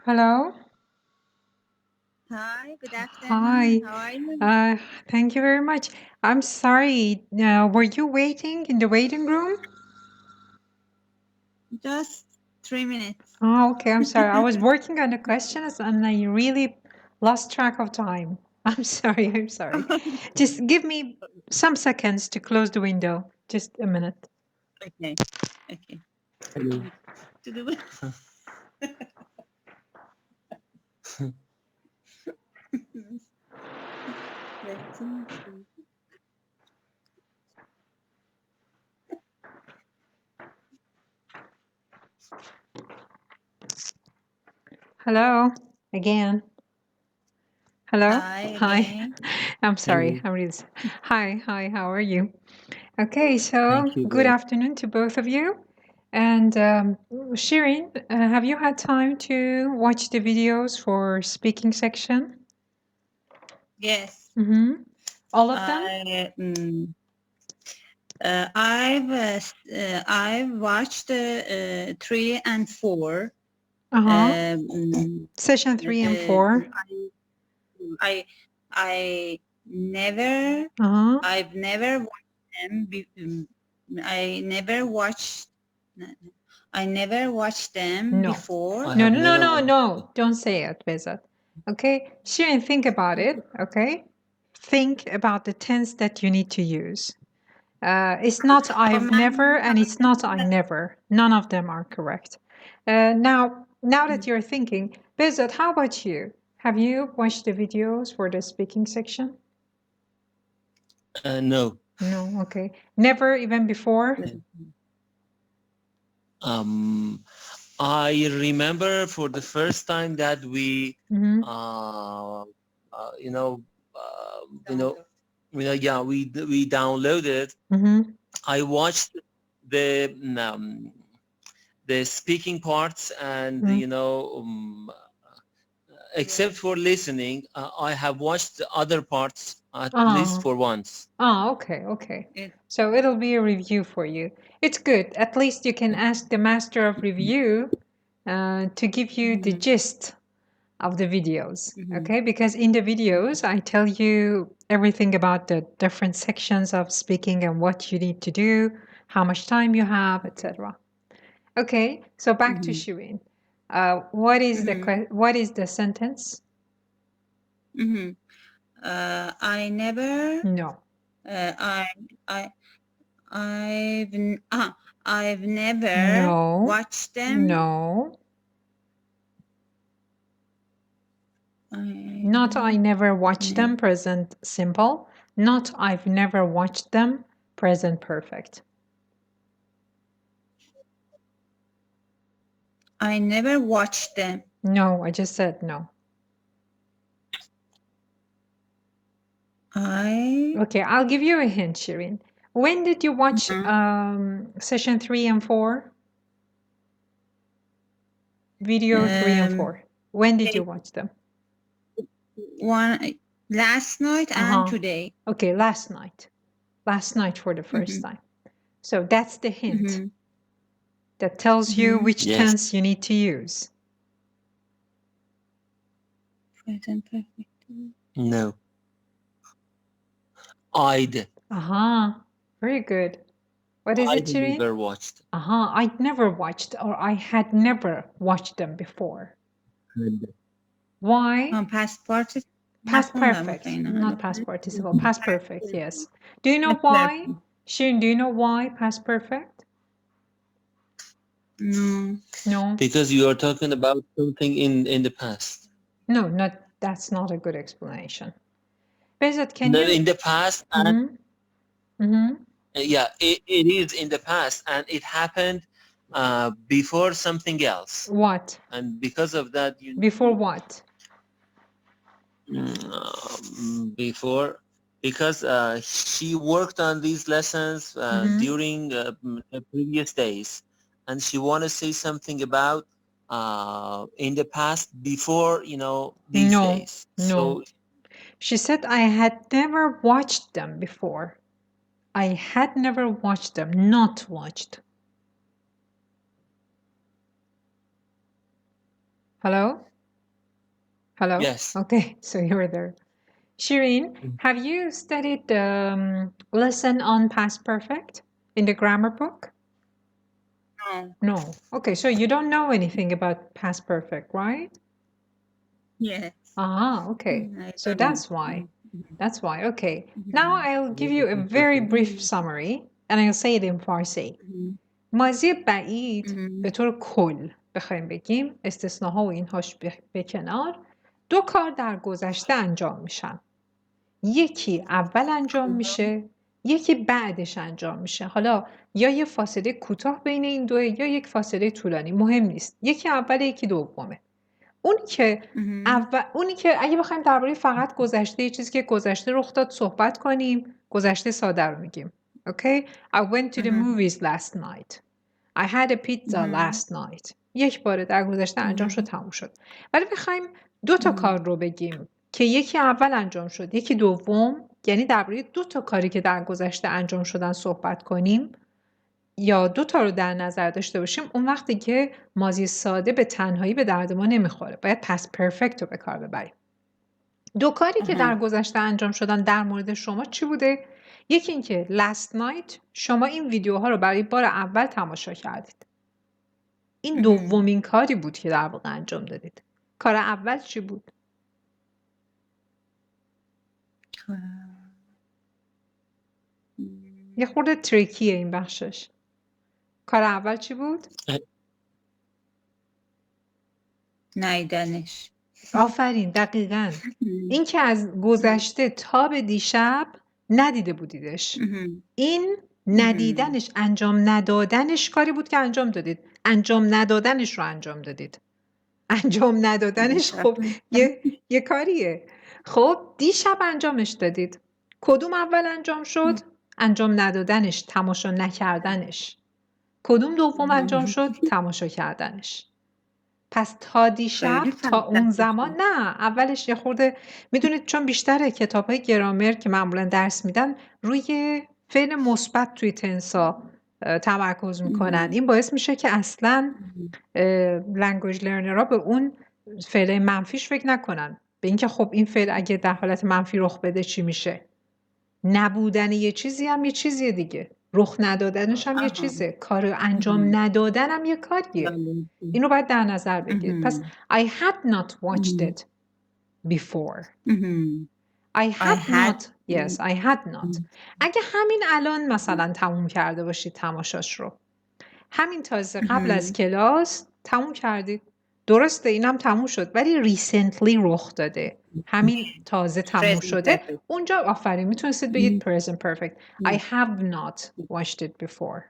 Hello. Hi, good Hi. afternoon. How are you? Thank you very much. I'm sorry. Were you waiting in the waiting room? Just 3 minutes. Oh, okay. I'm sorry. I was working on the questions and I really lost track of time. I'm sorry. I'm sorry. Just give me some seconds to close the window. Just a minute. Okay, okay. Hello. To do it. Let's see. Hello again. Hello. Hi Hi. again. I'm sorry. Hello. I'm really. Hi. How are you? Okay. So Thank you good very afternoon to both of you. And Shirin, have you had time to watch the videos for speaking section? Yes. Mm-hmm. All of them? I've watched 3 and 4. Uh-huh. Session 3 and 4. I never Uh-huh. I've never watched them. I never watched them No. before. I No, have no, no, never no, watched no. Don't say it, Bezat. Okay? Shirin, think about it. Okay? Think about the tense that you need to use. It's not I've never and it's not I never. None of them are correct. Now that you're thinking, Bezat, how about you? Have you watched the videos for the speaking section? No. No, okay. Never even before? I remember for the first time that we Mm-hmm. Yeah, we downloaded. Mm-hmm. I watched the speaking parts and except for listening, I have watched the other parts at least for once. Okay. So it'll be a review for you. It's good. At least you can ask the master of review to give you the gist of the videos. Okay, because in the videos I tell you everything about the different sections of speaking and what you need to do, how much time you have, etc. Okay, so back to Shirin. What is the sentence? I never. No. I've never watched them. No. Not I never watched them, present simple. Not I've never watched them, present perfect. I never watched them. No, I just said no. Okay, I'll give you a hint, Shirin. When did you watch session 3 and 4? Video 3 and 4. When did you watch them? Last night and today. Okay, last night. Last night for the first time. So that's the hint that tells you which tense you need to use. Present perfect. No. I'd. Very good. What is it, Shirin? I'd never watched. I'd never watched, or I had never watched them before. Why? Past participle. Past perfect, not past participle. Past perfect, yes. Do you know why? Shirin, do you know why past perfect? No. Because you are talking about something in the past. No, that's not a good explanation. Bezat, can you? In the past, and yeah, it is in the past, and it happened before something else. What? And because of that, before what? Before, because she worked on these lessons during the previous days, and she want to say something about in the past before these days. So she said I had never watched them before. I had never watched them, not watched. Hello? Hello? Yes. Okay, so you're there. Shireen, have you studied the lesson on past perfect in the grammar book? No. No. Okay, so you don't know anything about past perfect, right? Yes. Ah, okay. I So don't know. that's why. That's why. Okay. Now I'll give you a very brief summary and I'll say it in Farsi. ماضی بعید به طور کل بخوایم بگیم استثناها و اینهاش به کنار 2 کار در گذشته انجام میشن. یکی اول انجام میشه، یکی بعدش انجام میشه. حالا یا یه فاصله کوتاه بین این دوه یا یک فاصله طولانی، مهم نیست. یکی اوله، یکی دومه. اونی که اگه بخوایم درباره فقط گذشته، یه چیزی که گذشته رخ داد صحبت کنیم، گذشته ساده رو میگیم. Okay? I went to the movies last night. I had a pizza last night. یک بار در گذشته انجام شد، تموم شد. ولی بخوایم 2 تا کار رو بگیم که یکی اول انجام شد، یکی دوم، یعنی درباره 2 تا کاری که در گذشته انجام شدن صحبت کنیم یا 2 تا رو در نظر داشته باشیم، اون وقتی که ماضی ساده به تنهایی به درد ما نمیخوره. باید پست پرفکت رو به کار ببریم. 2 کاری که در گذشته انجام شدن در مورد شما چی بوده؟ یکی این که last night شما این ویدیوها رو برای بار اول تماشا کردید. این دومین کاری بود که در واقع انجام دادید. کار اول چی بود؟ یه خورده تریکیه این بخشش. کار اول چی بود؟ نیدنش. آفرین، دقیقاً. این که از گذشته تا به دیشب ندیده بودیدش. این ندیدنش، انجام ندادنش کاری بود که انجام دادید. انجام ندادنش رو انجام دادید. انجام ندادنش خب یه کاریه. خب دیشب انجامش دادید. کدوم اول انجام شد؟ انجام ندادنش، تماشا نکردنش. کدوم دوم انجام شد؟ تماشا کردنش. پس تا دیشب، تا اون زمان نه، اولش یه خورده میدونید، چون بیشتر کتاب‌های گرامر که معمولا درس میدن روی فعل مثبت توی تنسا تمرکز میکنن. این باعث میشه که اصلا لنگویج لرنرها به اون فعل منفیش فکر نکنن، به اینکه خب این فعل اگه در حالت منفی رخ بده چی میشه. نبودن یه چیزی هم یه چیزیه دیگه، رخ ندادنش هم یه چیزه، کار انجام ندادن هم یه کاریه. اینو باید در نظر بگیرید. پس I had not watched it before. I had not. اگه همین الان مثلا تموم کرده باشید تماشاش رو، همین تازه قبل از کلاس تموم کردید، درسته اینم تموم شد ولی ریسنتلی رخ داده، همین تازه تموم شده، اونجا آفرین میتونستید بگید present perfect. I have not watched it before.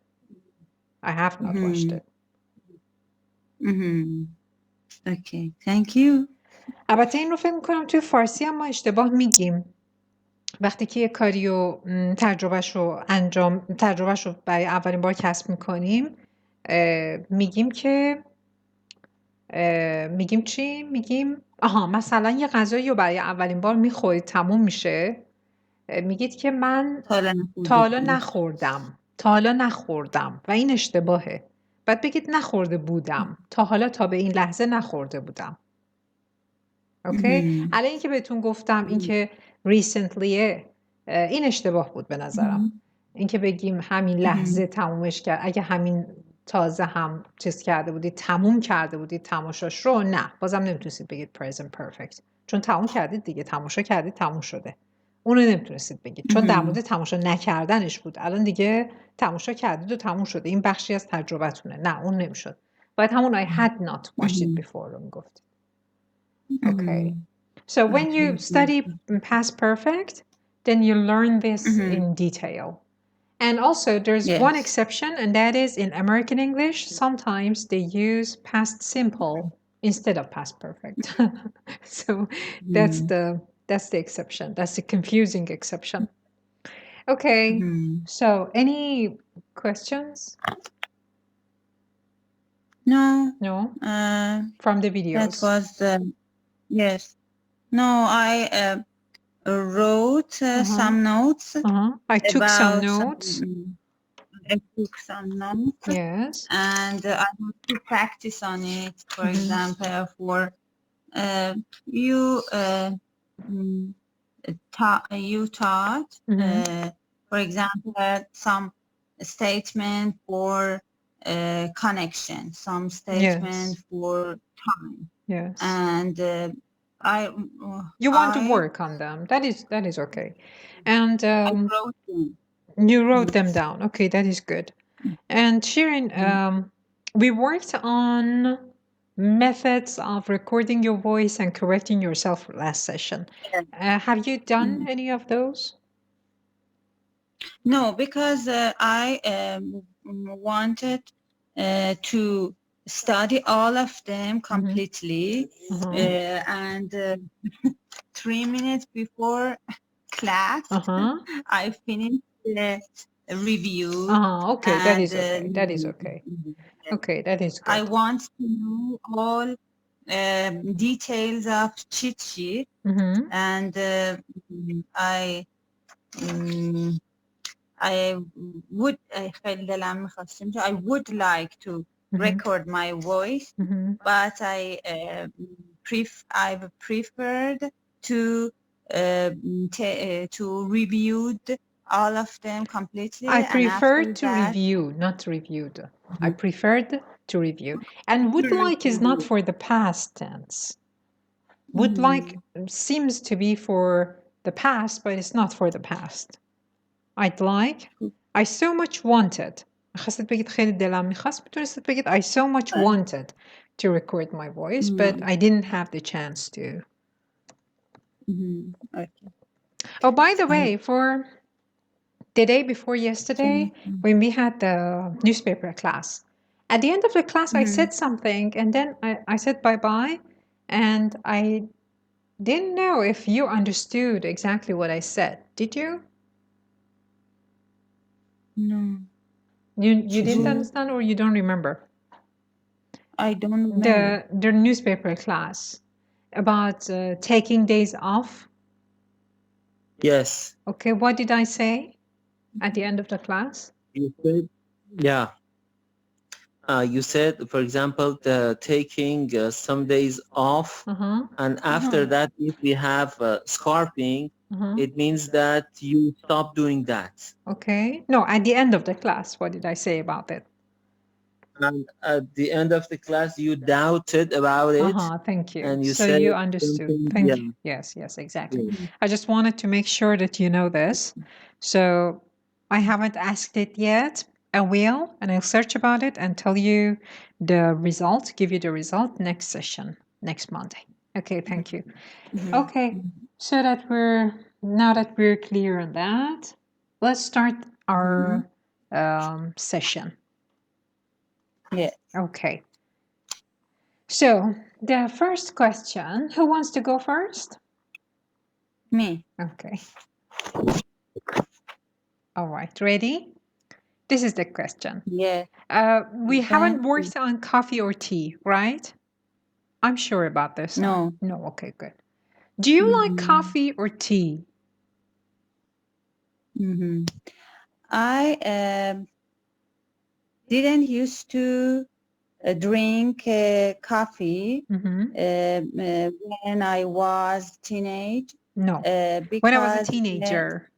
I have not watched it. Okay, thank you. البته این رو فکر میکنم توی فارسی هم ما اشتباه میگیم. وقتی که یه کاری رو تجربهش رو برای اولین بار کسب میکنیم، میگیم که میگیم چی؟ میگیم مثلا یه غذایی رو برای اولین بار میخورید، تموم میشه، میگید که من تا حالا نخوردم و این اشتباهه. بعد بگید نخورده بودم، تا به این لحظه نخورده بودم. اوکی؟ الان این که بهتون گفتم این که ریسنتلیه، این اشتباه بود به نظرم. این که بگیم همین لحظه تمومش کرد، اگه همین تازه هم چیز کرده بودید، تموم کرده بودید تماشاش رو، نه، بازم نمیتونستید بگید present perfect، چون تموم کردید دیگه، تماشا کردید، تموم شده. اونو نمیتونستید بگید چون در مورد تماشا نکردنش بود. الان دیگه تماشا کردید و تموم شده، این بخشی از تجربتونه. نه، اون نمیشد. باید همون I had not watched it before رو میگفتید. Okay. So when you study past perfect, then you learn this in detail. And also there's one exception, and that is in American English, sometimes they use past simple instead of past perfect. So that's the exception. That's the confusing exception. Okay. So any questions? No? From the videos? That was yes. No, I wrote some notes. I took some notes. I took some notes. Yes. And I want to practice on it. For example, for you taught, for example, some statement for connection, some statement for time. Yes. And you want to work on them. That is okay. And I wrote them. You wrote them down. Okay, that is good. And Shirin, we worked on methods of recording your voice and correcting yourself last session. Have you done any of those? No, because I wanted to study all of them completely, and 3 minutes before class, I finished the review. Okay, that is okay. That is okay. Okay, that is good. I want to know all details of cheat sheet, and I would like to record my voice, but I preferred to review all of them completely. I preferred to review, not reviewed. I preferred to review. And would like is not for the past tense. Would like seems to be for the past, but it's not for the past. I'd like, I so much wanted. خواستید بگید خیلی دلم میخواست، میتونستید بگید I so much wanted to record my voice, but I didn't have the chance to. Okay. Oh, by the way, for the day before yesterday, when we had the newspaper class, at the end of the class, I said something, and then I said bye-bye, and I didn't know if you understood exactly what I said. Did you? No. You didn't understand, or you don't remember? I don't remember. The newspaper class about taking days off. Yes. Okay, what did I say at the end of the class? You said, yeah. You said, for example, taking some days off, and after that, if we have scarfing, it means that you stop doing that. Okay. No, at the end of the class, what did I say about it? And at the end of the class, you doubted about it. Thank you. And you so said you understood. Thank you. Yes, exactly. I just wanted to make sure that you know this. So I haven't asked it yet. I will, and I'll search about it and tell you the result, give you the result next session, next Monday. Okay, thank you. Okay, so that now that we're clear on that, let's start our session. Yeah. Okay. So the first question, who wants to go first? Me. Okay. All right, ready? This is the question. Yeah. We haven't worked on coffee or tea, right? I'm sure about this. No. No, okay, good. Do you like coffee or tea? I didn't used to drink coffee when I was teenage. No, because when I was a teenager.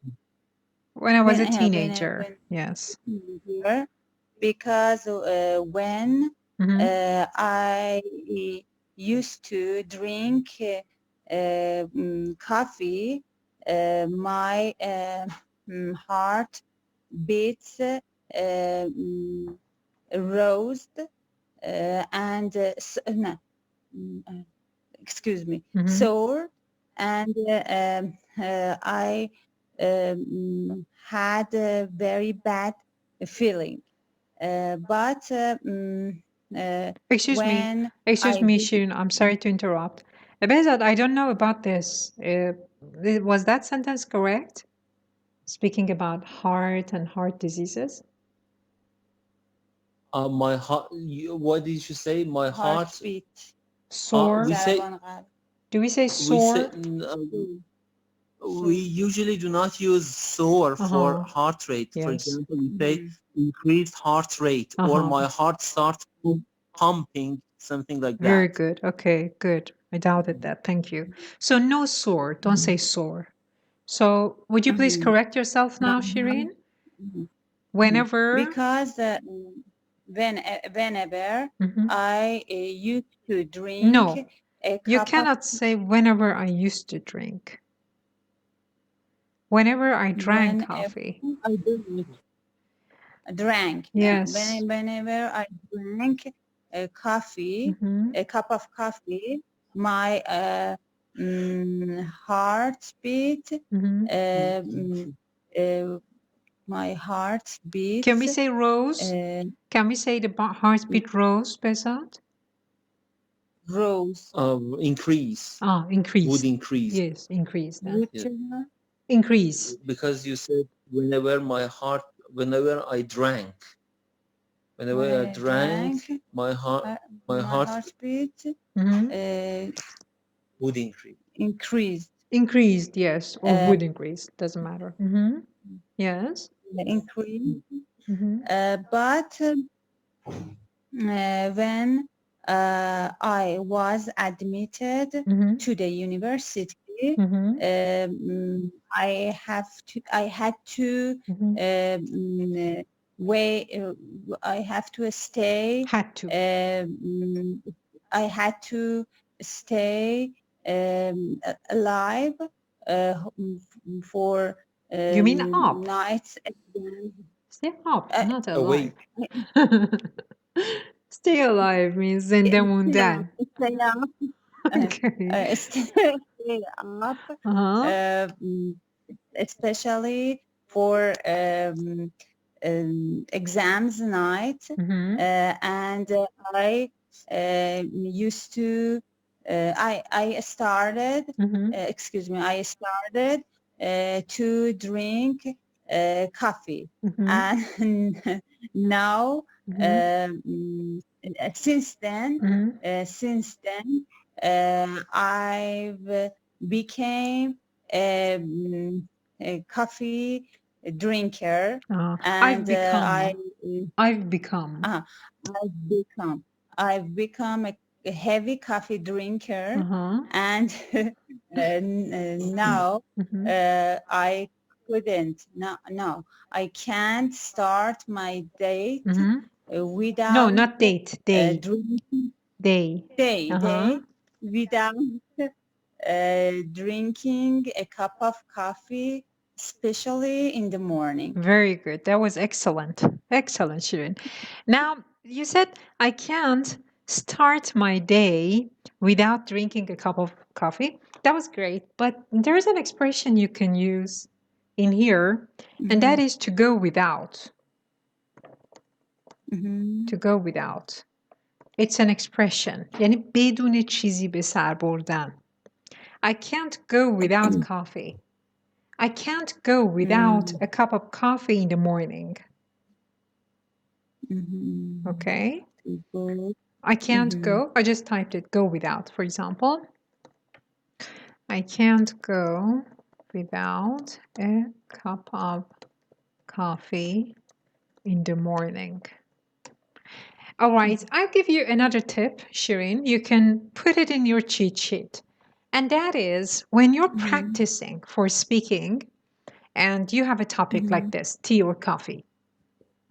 When I was a teenager, yes. Because when I used to drink coffee, my heart beats rose and excuse me, sore, and I had a very bad feeling. But excuse me, Shirin, I'm sorry to interrupt. Behzad, I don't know about this. Was that sentence correct? Speaking about heart and heart diseases? My heart. What did you say? My heart. Beat. Sore. Do we say sore? We usually do not use sore for heart rate. Yes. For example, we say increased heart rate or my heart starts pumping, something like that. Very good. Okay, good. I doubted that. Thank you. So no sore. Don't say sore. So would you please correct yourself now, Shireen? Whenever. Because whenever I used to drink No, a you cup cannot say whenever I used to drink. Whenever I drank coffee. I drank. Yes. Whenever I drank a coffee, a cup of coffee, my heartbeat, my heartbeat. Can we say rose? Can we say the heartbeat rose, Besant? Rose. Increase. Ah, increase. Would increase. Yes, increase. Yeah. Increase. Because you said whenever I drank. Whenever I drank, my heartbeat would increase. Increased, yes, or would increase. Doesn't matter. Yes. Increase. But when I was admitted to the university, I had to stay. I had to stay alive for you mean up? Nights. Stay up, not alive. Stay alive means zinde monden. Stay up. Okay. Stay up. Especially for exams night, and I used to. I started. I started to drink coffee, and now since then, I've became a coffee drinker, and I've become a heavy coffee drinker, and now I couldn't. No, I can't start my date without. No, not date. Day. Drinking. Day. Day without drinking a cup of coffee, especially in the morning. Very good. That was excellent. Excellent, Shirin. Now, you said I can't start my day without drinking a cup of coffee. That was great. But there's an expression you can use in here, and that is to go without. To go without. It's an expression. یعنی بدون چیزی به سر بردن. I can't go without coffee. I can't go without a cup of coffee in the morning. Okay? I can't go. I just typed it, go without, for example. I can't go without a cup of coffee in the morning. All right, I'll give you another tip, Shirin. You can put it in your cheat sheet. And that is when you're practicing for speaking and you have a topic like this, tea or coffee.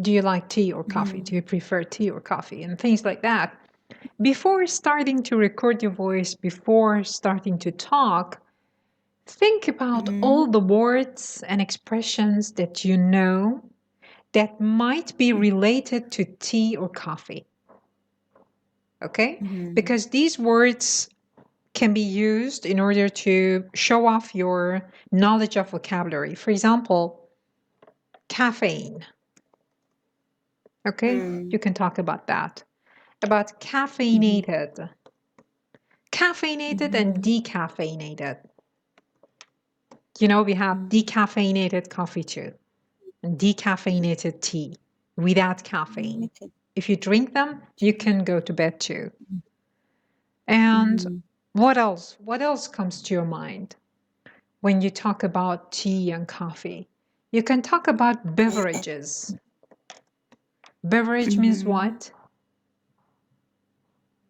Do you like tea or coffee? Do you prefer tea or coffee? And things like that. Before starting to record your voice, before starting to talk, think about all the words and expressions that you know that might be related to tea or coffee. Okay? Because these words can be used in order to show off your knowledge of vocabulary. For example, caffeine. Okay? You can talk about that. About caffeinated. Caffeinated and decaffeinated. You know, we have decaffeinated coffee too. And decaffeinated tea without caffeine. If you drink them, you can go to bed too. And what else? What else comes to your mind when you talk about tea and coffee? You can talk about beverages. Beverage means what?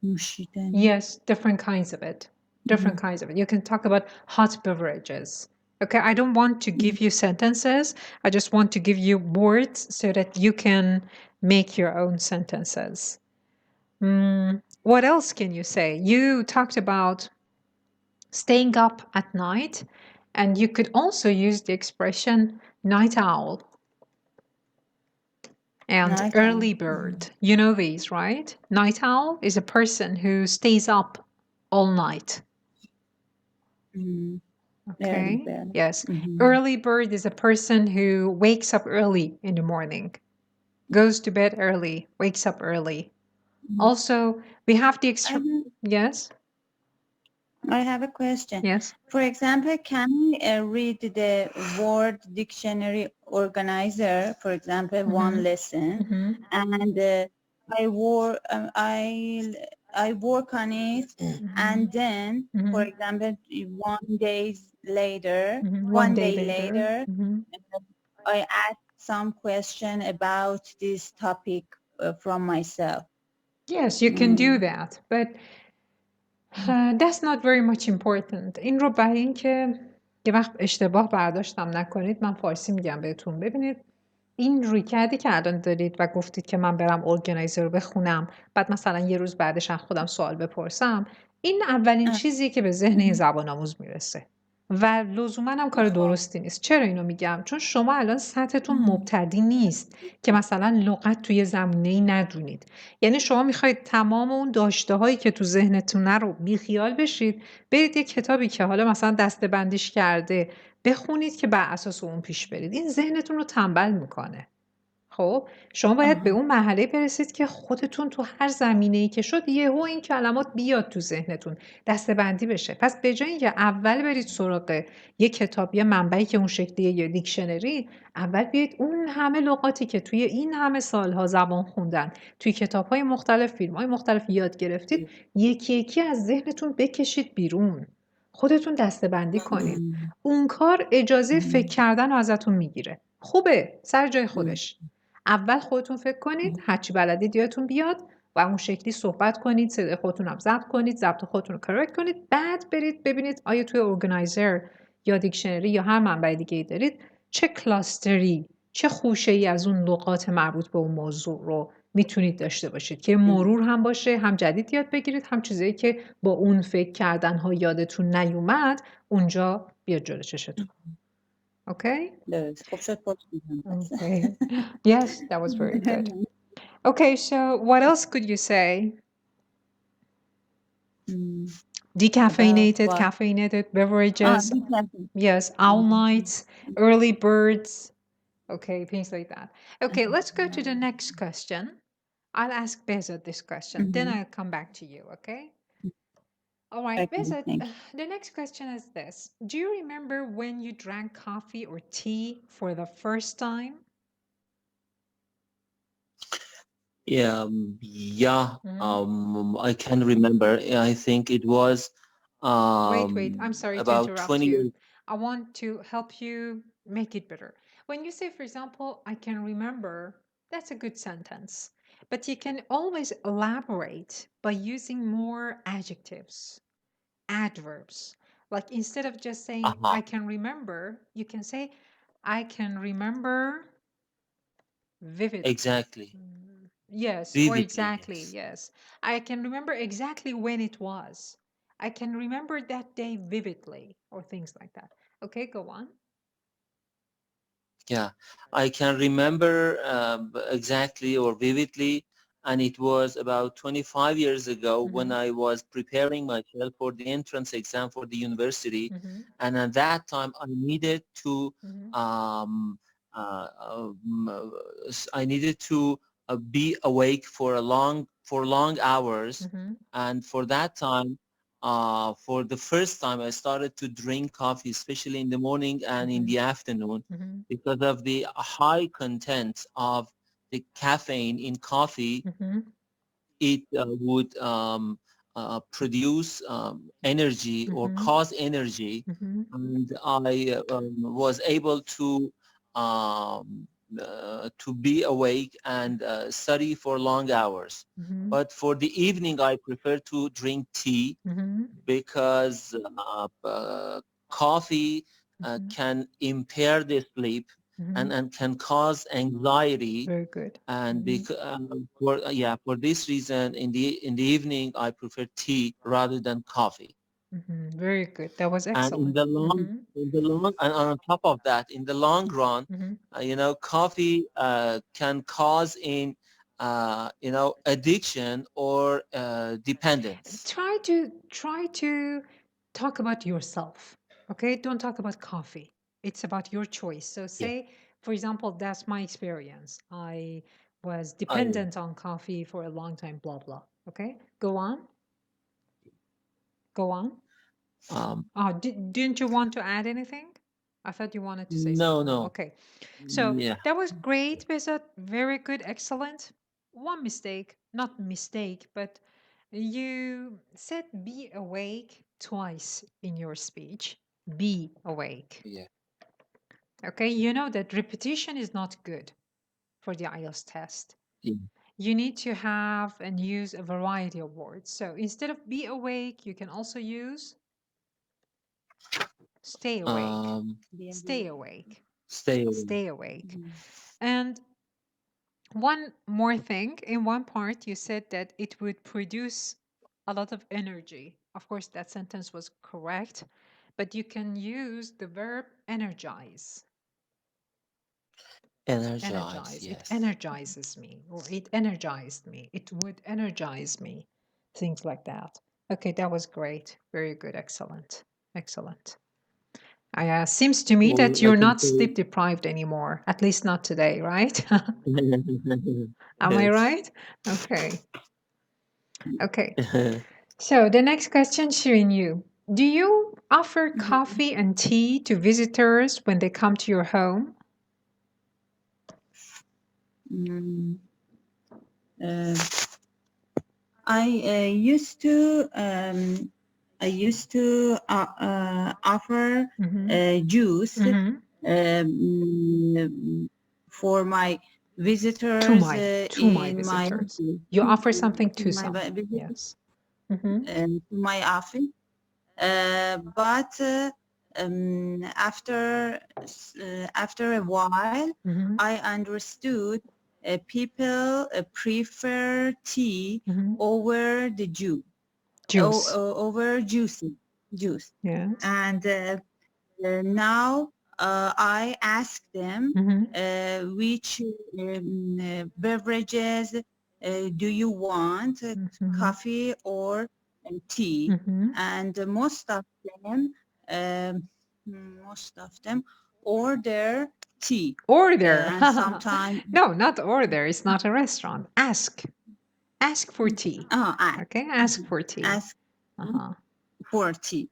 Yes, different kinds of it. different kinds of it. You can talk about hot beverages. Okay, I don't want to give you sentences. I just want to give you words so that you can make your own sentences. What else can you say? You talked about staying up at night, and you could also use the expression night owl and Night early owl. bird. You know these, right? Night owl is a person who stays up all night. Early Okay. bird. Yes. Early bird is a person who wakes up early in the morning, goes to bed early, wakes up early. Also, we have the yes. I have a question. Yes. For example, can we read the word dictionary organizer, for example, one lesson, and I work on it, and then, for example, one day later, I ask some question about this topic from myself. Yes, you can do that, but that's not very much important. این رو برای اینکه یه وقت اشتباه برداشتم نکنید، من فارسی میگم بهتون. ببینید این رویکردی که الان دارید و گفتید که من برم ارگنایزر رو بخونم، بعد مثلا یه روز بعدش از خودم سوال بپرسم، این اولین چیزیه که به ذهن یه زبان آموز میرسه و لزوما هم کار درستی نیست. چرا اینو میگم؟ چون شما الان سطحتون مبتدی نیست که مثلا لغت توی زمینه‌ای ندونید. یعنی شما میخواید تمام اون داشته هایی که تو ذهنتونه رو بیخیال بشید، برید یه کتابی که حالا مثلا دسته‌بندیش کرده بخونید که بر اساس اون پیش برید. این ذهنتون رو تنبل میکنه. خب شما باید به اون مرحله برسید که خودتون تو هر زمینه‌ای که شد یهو این کلمات بیاد تو ذهنتون، دسته‌بندی بشه. پس به جای اینکه اول برید سراغ یه کتاب، یه منبعی که اون شکلیه، یا دیکشنری، اول بیاید اون همه لغاتی که توی این همه سالها زبان خوندن، توی کتاب‌های مختلف، فیلم‌های مختلف یاد گرفتید، یکی یکی از ذهنتون بکشید بیرون. خودتون دسته‌بندی کنید. اون کار اجازه فکر کردن رو ازتون میگیره. خوبه، سر جای خودش. اول خودتون فکر کنید، هرچی بلدید یادتون بیاد و اون شکلی صحبت کنید، صدای خودتون هم ضبط کنید، ضبط خودتون رو کرکت کنید، بعد برید ببینید آیا توی ارگنایزر یا دیکشنری یا هر منبع دیگه‌ای دارید چه کلاستری، چه خوشه‌ای از اون لغات مربوط به اون موضوع رو میتونید داشته باشید که مرور هم باشه، هم جدید یاد بگیرید، هم چیزایی که با اون فکر کردن ها یادتون نیومد اونجا بیاد جلوی چشتون. Okay? Okay. Yes, that was very good. Okay, so what else could you say? Decaffeinated, caffeinated beverages. Yes, owl nights, early birds. Okay, things like that. Okay, let's go to the next question. I'll ask Bezat this question, then I'll come back to you, okay? All right, Bezat, the next question is this. Do you remember when you drank coffee or tea for the first time? I can remember. I think it was wait, I'm sorry to about interrupt 20 you. years. I want to help you make it better. When you say, for example, I can remember, that's a good sentence. But you can always elaborate by using more adjectives, adverbs. Like instead of just saying, I can remember, you can say, I can remember vividly. Exactly. Yes, Vividly, or exactly, yes. I can remember exactly when it was. I can remember that day vividly, or things like that. Okay, go on. Yeah, I can remember exactly or vividly, and it was about 25 years ago when I was preparing myself for the entrance exam for the university, and at that time I needed to be awake for long hours, and for that time, for the first time, I started to drink coffee, especially in the morning and in the afternoon, because of the high content of the caffeine in coffee. It would produce energy or cause energy, and I was able to to be awake and study for long hours. But for the evening, I prefer to drink tea because coffee can impair the sleep and can cause anxiety. Very good. And for this reason, in the evening, I prefer tea rather than coffee. Very good. That was excellent. And and on top of that, in the long run, coffee can cause addiction or dependence. Try to talk about yourself. Okay, don't talk about coffee. It's about your choice. So say, for example, that's my experience. I was dependent on coffee for a long time. Blah blah. Okay, go on. Go on. Didn't you want to add anything? I thought you wanted to say something. No. Okay. So that was great, Besat. Very good, excellent. One mistake, not mistake, but you said be awake twice in your speech. Be awake. Yeah. Okay, you know that repetition is not good for the IELTS test. Yeah. You need to have and use a variety of words. So instead of be awake, you can also use stay awake. Stay awake. Stay awake. Stay awake. And one more thing, in one part you said that it would produce a lot of energy. Of course, that sentence was correct, but you can use the verb energize. Energize. Yes. It energizes me, or it energized me. It would energize me. Things like that. Okay, that was great. Very good. Excellent. Excellent. Seems to me that you're not sleep deprived anymore, at least not today, right? Am I right? Okay. Okay. So the next question, Shirin, you. Do you offer coffee and tea to visitors when they come to your home? I used to offer juice for my visitors. To my visitors. You offer something to some. Yes. To my office. But after a while, I understood people prefer tea over the juice. Over juice. Yes. And now I ask them which beverages do you want, coffee or tea? And most of them order tea. Order. And sometimes no, not order. It's not a restaurant. Ask for tea. Okay, ask for tea. Ask for tea.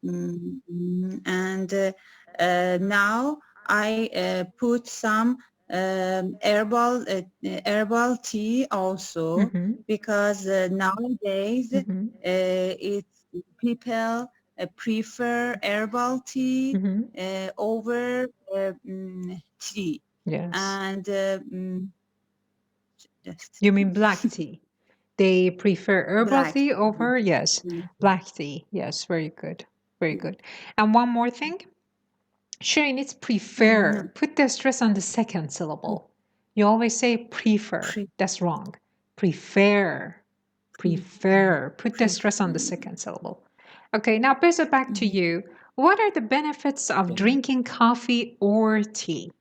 And now I put some herbal tea also, because nowadays it's people prefer herbal tea over tea. Yes. And you mean black tea? They prefer herbal tea over black tea. Yes, very good. Very good. And one more thing. Shirin, it's prefer. Put the stress on the second syllable. You always say prefer. That's wrong. Prefer. Put the stress on the second syllable. Okay, now Pesa, back to you. What are the benefits of drinking coffee or tea?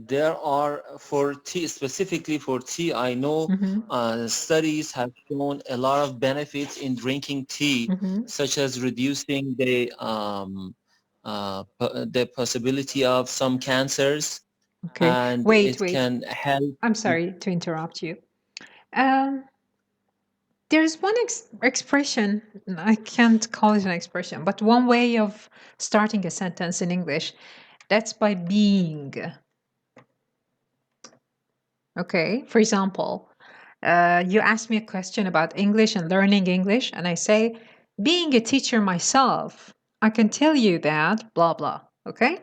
There are, for tea, specifically for tea, I know studies have shown a lot of benefits in drinking tea, such as reducing the possibility of some cancers. Okay, and wait. Can help. I'm sorry to interrupt you. There's one expression, I can't call it an expression, but one way of starting a sentence in English, that's by being. Okay, for example, you ask me a question about English and learning English, and I say, being a teacher myself, I can tell you that, blah, blah. Okay,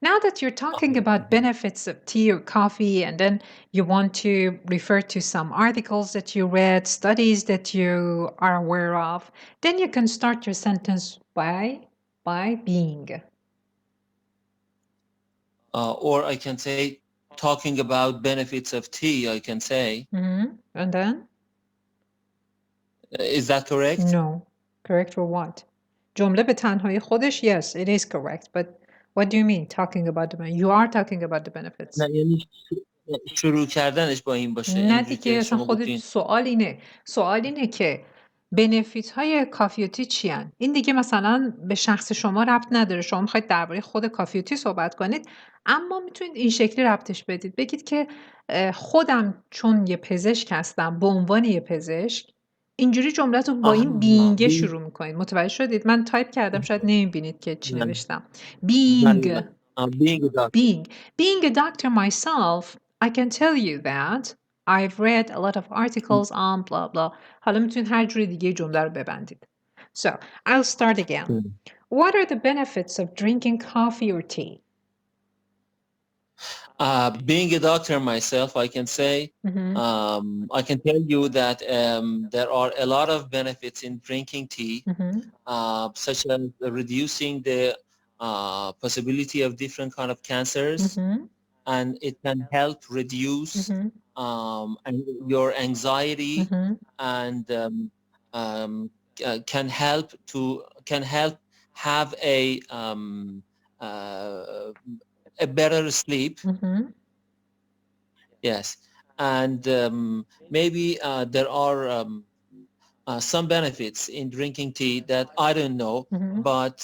now that you're talking about benefits of tea or coffee, and then you want to refer to some articles that you read, studies that you are aware of, then you can start your sentence by being. Or I can say, talking about benefits of tea, I can say. And then? Is that correct? No. Correct for what? جمله به تنهایی خودش, yes, it is correct. But what do you mean talking about the benefits? You are talking about the benefits. نه یعنی شروع کردنش با این باشه. نه دیگه اصلا شما خود گفتین. سوال اینه که بنفیت های کافی و تی چی هن؟ این دیگه مثلا به شخص شما ربط نداره. شما میخواید درباره خود کافی و تی صحبت کنید، اما میتونید این شکلی ربطش بدید. بگید که خودم چون یه پزشک هستم، به عنوان یه پزشک، اینجوری جمله‌تون با این بینگ شروع میکنید. متوجه شدید؟ من تایپ کردم، شاید نمیبینید که چی نوشتم. Being a doctor myself, I can tell you that I've read a lot of articles on blah blah. حالا میتونید هر جوری دیگه جمله رو ببندید. So, I'll start again. What are the benefits of drinking coffee or tea? Being a doctor myself, I can say, I can tell you that there are a lot of benefits in drinking tea, such as reducing the possibility of different kind of cancers, and it can help reduce your anxiety, and can help have a better sleep. Yes, and maybe there are some benefits in drinking tea that I don't know, but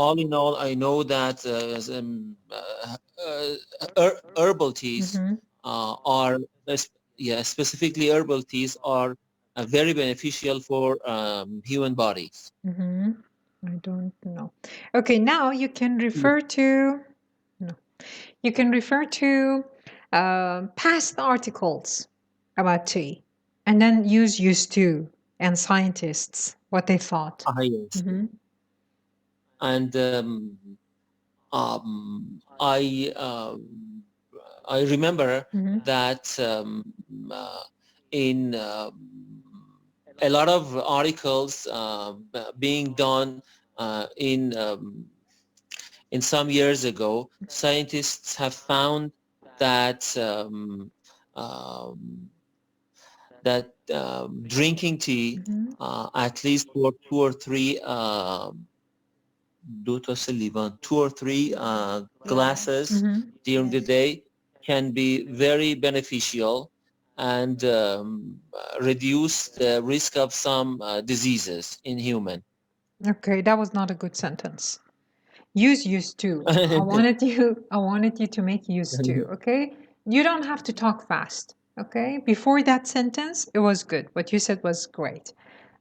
all in all, I know that herbal teas are, specifically herbal teas are very beneficial for human bodies. I don't know. Okay, now you can refer to past articles about tea, and then used to and scientists what they thought. Yes. And I remember that in a lot of articles being done in some years ago, scientists have found that drinking tea at least for 2 or 3 glasses during the day can be very beneficial and reduce the risk of some diseases in human. Okay, that was not a good sentence. Used to. I wanted you to make used to, okay? You don't have to talk fast, okay? Before that sentence, it was good. What you said was great.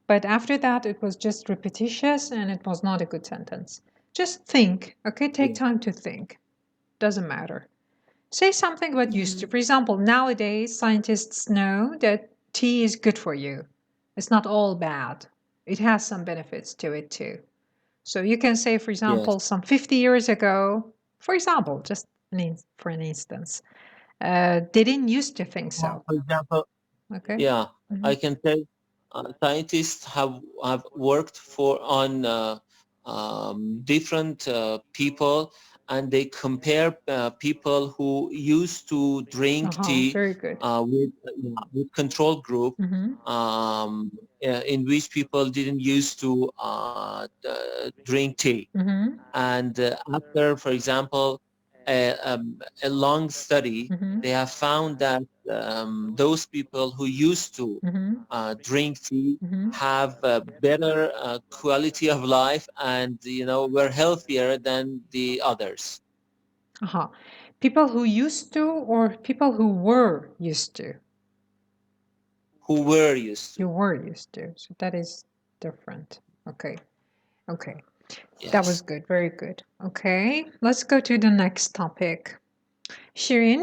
But after that, it was just repetitious and it was not a good sentence. Just think, okay? Take time to think. Doesn't matter. Say something about used to. For example, nowadays, scientists know that tea is good for you. It's not all bad. It has some benefits to it too. So you can say, for example, some 50 years ago, for example, just for an instance, they didn't used to think so. For example, okay. Yeah, I can say scientists have worked on different people, and they compare people who used to drink tea with control group, in which people didn't used to drink tea. And after, for example, a long study, they have found that those people who used to drink tea have a better quality of life, and were healthier than the others. People who used to, or people who were used to? Who were used to. You were used to. So that is different. Okay. Yes. That was good. Very good. Okay. Let's go to the next topic. Shirin,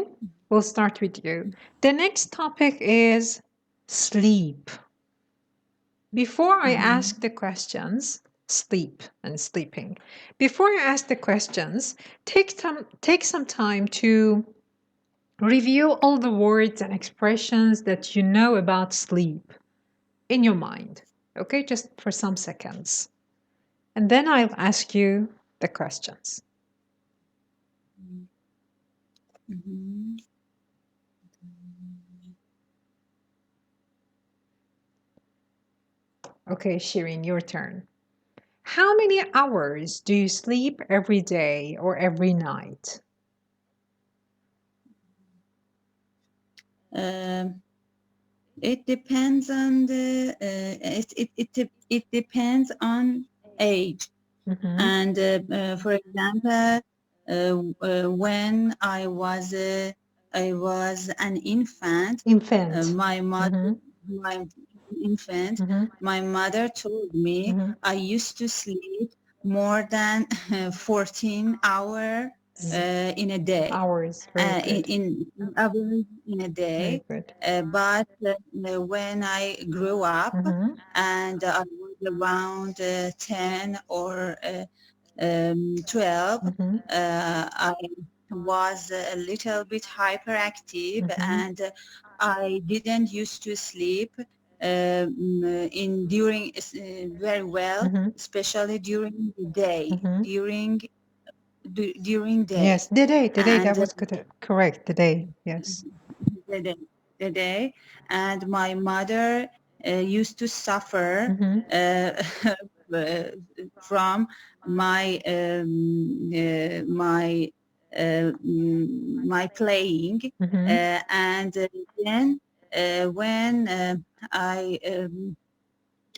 we'll start with you. The next topic is sleep. Before I ask the questions, sleep and sleeping. Before I ask the questions, take some time to review all the words and expressions that you know about sleep in your mind, okay, just for some seconds. And then I'll ask you the questions. Okay, Shirin, your turn. How many hours do you sleep every day or every night? It depends on the it depends on age. And for example, when I was an infant, my mother my mother told me I used to sleep more than 14 hours in a day. Hours, in a day. But when I grew up and I was around 10 or 12, I was a little bit hyperactive and I didn't used to sleep during very well, especially during the day, during day. Yes, the day, that was correct, the day, yes. The day, and my mother used to suffer from my my playing, and then when I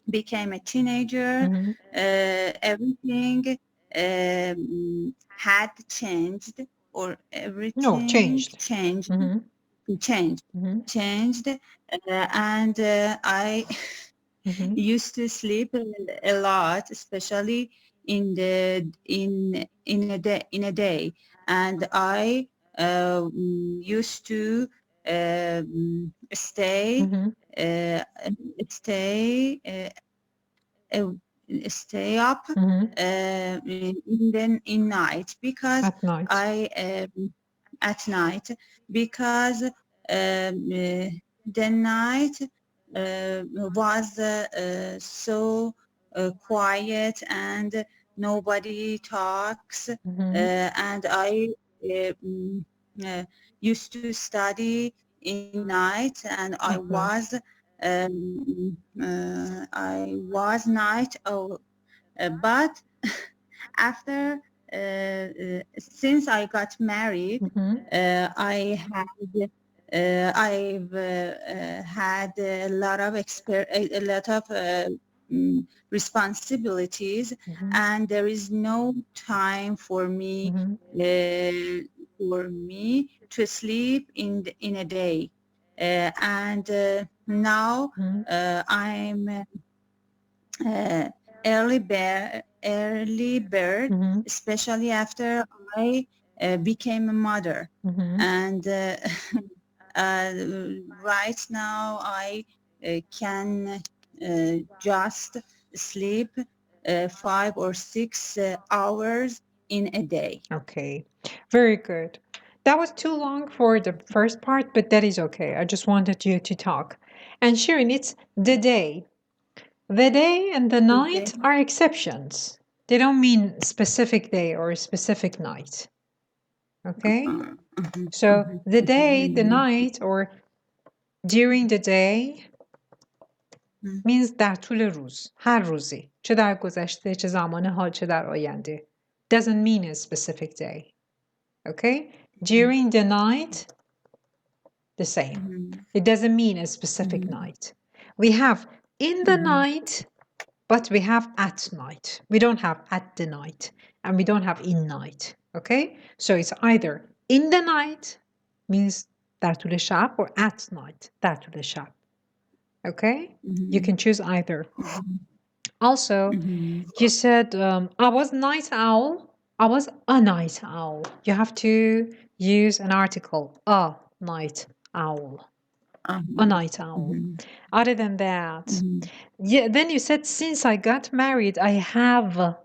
became a teenager, everything had changed, or everything changed, and I used to sleep a lot, especially in a day, and I used to stay up in night, because at night, because the night was so quiet and nobody talks, and I used to study in night, and I was night owl. But after since I got married, I've had a lot of responsibilities, and there is no time for me to sleep in a day, and now I'm early bird, especially after I became a mother, and right now I can just sleep 5 or 6 hours in a day. Okay, very good. That was too long for the first part, but that is okay. I just wanted you to talk. And Shirin, it's the day. The day and the night are exceptions. They don't mean specific day or a specific night. Okay? So the day, the night, or during the day means در طول روز. هر روزی. چه در گذشته، چه زمان حال، چه در آینده. Doesn't mean a specific day. Okay? During the night, the same. It doesn't mean a specific night. We have in the night, but we have at night. We don't have at the night, and we don't have in night. Okay? So it's either in the night, means در طول شب, or at night, در طول شب. Okay? You can choose either. Also, you said, I was night owl. I was a night owl. You have to use an article, a night owl. a night owl. Other than that, yeah, then you said, since I got married, I have a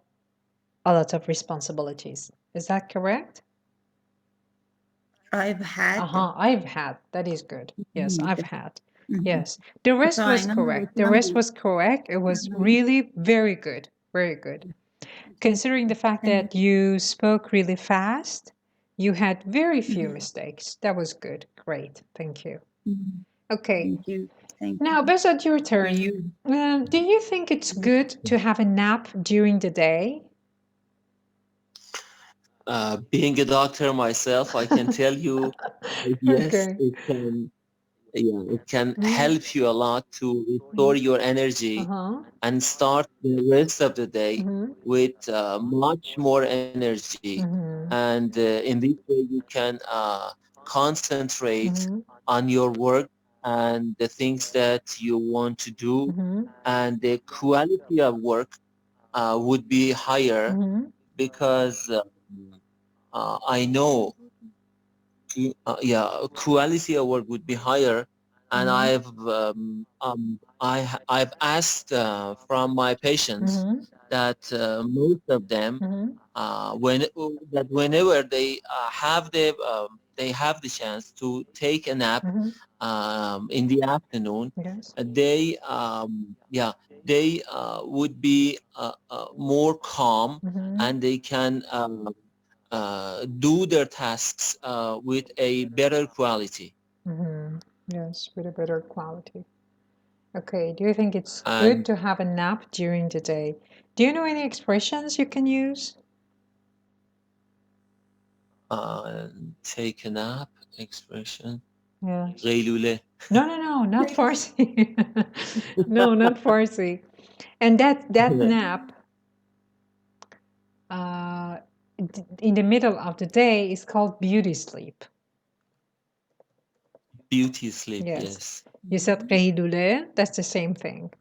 lot of responsibilities. Is that correct? I've had. I've had. That is good. Yes, I've had. Yes. The rest was correct. The rest was correct. It was really very good. Very good. Considering the fact that you spoke really fast, you had very few mistakes. That was good. Great. Thank you. Okay. Thank you. Now, Besat, your turn. Do you think it's good to have a nap during the day? Being a doctor myself, I can tell you, yes, Okay. it can help you a lot to restore your energy and start the rest of the day with much more energy. And in this way, you can concentrate on your work and the things that you want to do, and the quality of work would be higher because I know quality of work would be higher, and I've asked from my patients that most of them whenever they have the chance to take a nap in the afternoon, Yes. they would be more calm, and they can do their tasks with a better quality. Yes, with a better quality. Okay. Do you think it's good And to have a nap during the day? Do you know any expressions you can use? take a nap expression. Yes. Gaylule. No, not Farsi. No, not Farsi. And that nap in the middle of the day is called beauty sleep. Beauty sleep, Yes. yes. You said Gaylule, that's the same thing.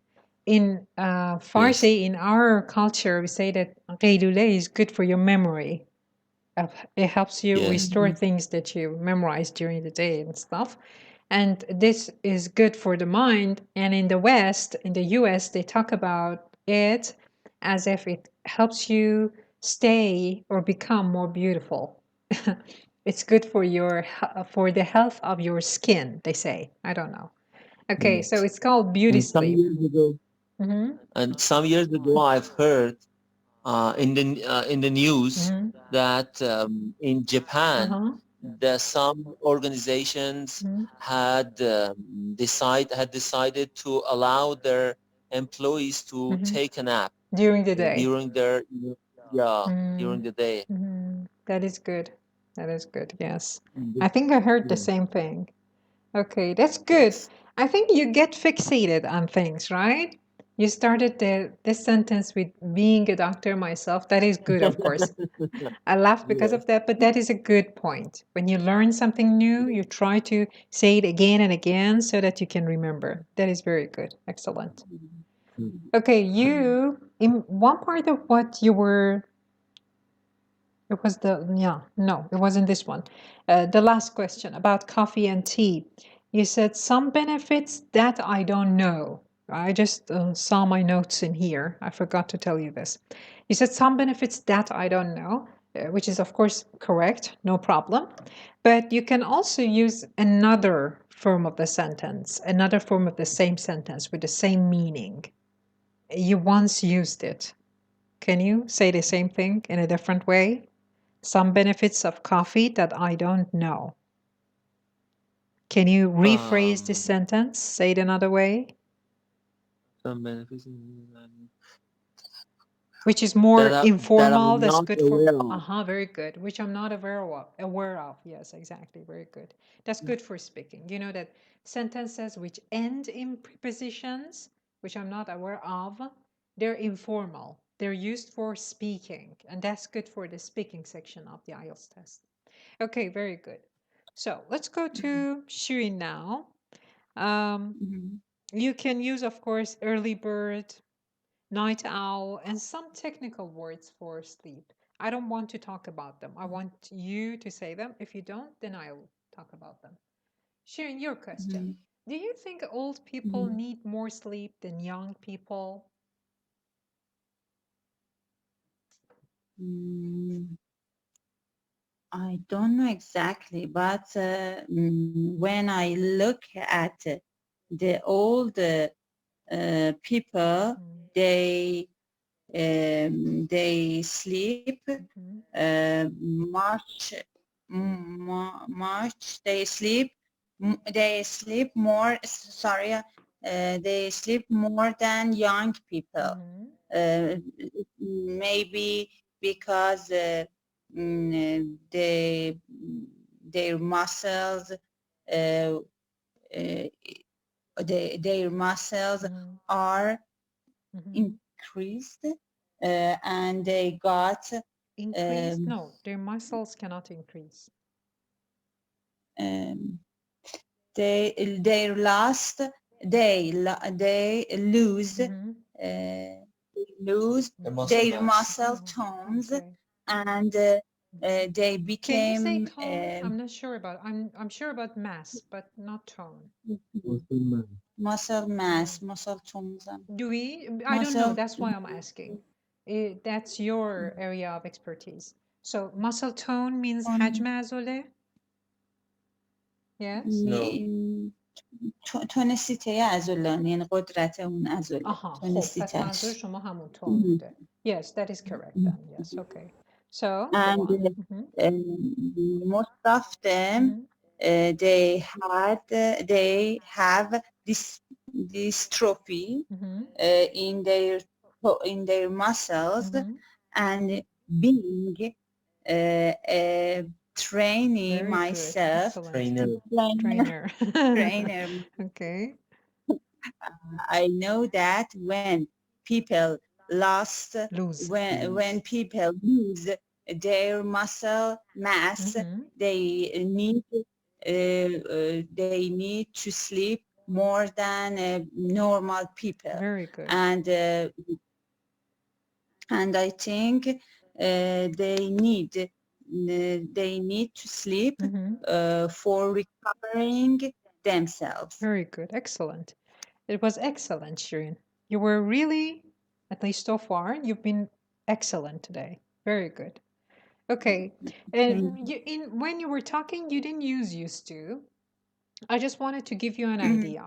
In Farsi, in our culture, we say that Gaylule is good for your memory. It helps you restore things that you memorized during the day and stuff. And this is good for the mind. And in the West, in the US, they talk about it as if it helps you stay or become more beautiful. It's good for for the health of your skin, they say. I don't know. Okay, so it's called beauty And some sleep. years ago, I've heard in the news that in Japan, some organizations had decided to allow their employees to take a nap During the day. during their during the day. That is good. That is good. Yes. I think I heard the same thing. Okay, that's good. Yes. I think you get fixated on things, right? You started this sentence with being a doctor myself. That is good, of course. I laughed because of that, but that is a good point. When you learn something new, you try to say it again and again so that you can remember. That is very good. Excellent. Okay, in one part of what you were, it was it wasn't this one. The last question about coffee and tea. You said some benefits that I don't know. I just saw my notes in here. I forgot to tell you this. You said some benefits that I don't know, which is of course correct, no problem. But you can also use another form of the sentence, another form of the same sentence with the same meaning. You once used it. Can you say the same thing in a different way? Some benefits of coffee that I don't know. Can you rephrase this sentence? Say it another way? Some benefits. Which is more informal. I'm That's not good aware for. of. Very good. Which I'm not aware of. Yes, exactly. Very good. That's good for speaking. You know that sentences which end in prepositions, which I'm not aware of, they're informal. They're used for speaking, and that's good for the speaking section of the IELTS test. Okay, very good. So let's go to Shuri now. You can use, of course, early bird, night owl, and some technical words for sleep. I don't want to talk about them. I want you to say them. If you don't, then I'll talk about them. Shirin, your question. Do you think old people need more sleep than young people? I don't know exactly, but when I look at the old people, they sleep much. They sleep more. Sorry, they sleep more than young people. Maybe because their muscles their muscles are increased and they got increased. No, their muscles cannot increase. They lose their muscle tones, and they became. Can you say tone? I'm not sure about. I'm sure about mass, but not tone. Muscle mass, muscle tones. Do we? I don't know. That's why I'm asking. That's your area of expertise. So muscle tone means حجم عضله. Yes. تونسیته عضلانی، یعنی قدرت اون عضله. آها، خب پس منظور شما همون تون بوده. Yes, that is correct then. Yes, okay. So and most of them they have this trophy in their muscles, and being training very myself trainer okay, I know that when people when people lose their muscle mass, they need to sleep more than normal people. Very good. And I think they need to sleep for recovering themselves. Very good. Excellent. It was excellent, Shirin. You were really, at least so far, you've been excellent today. Very good. Okay. When you were talking, you didn't use used to. I just wanted to give you an idea.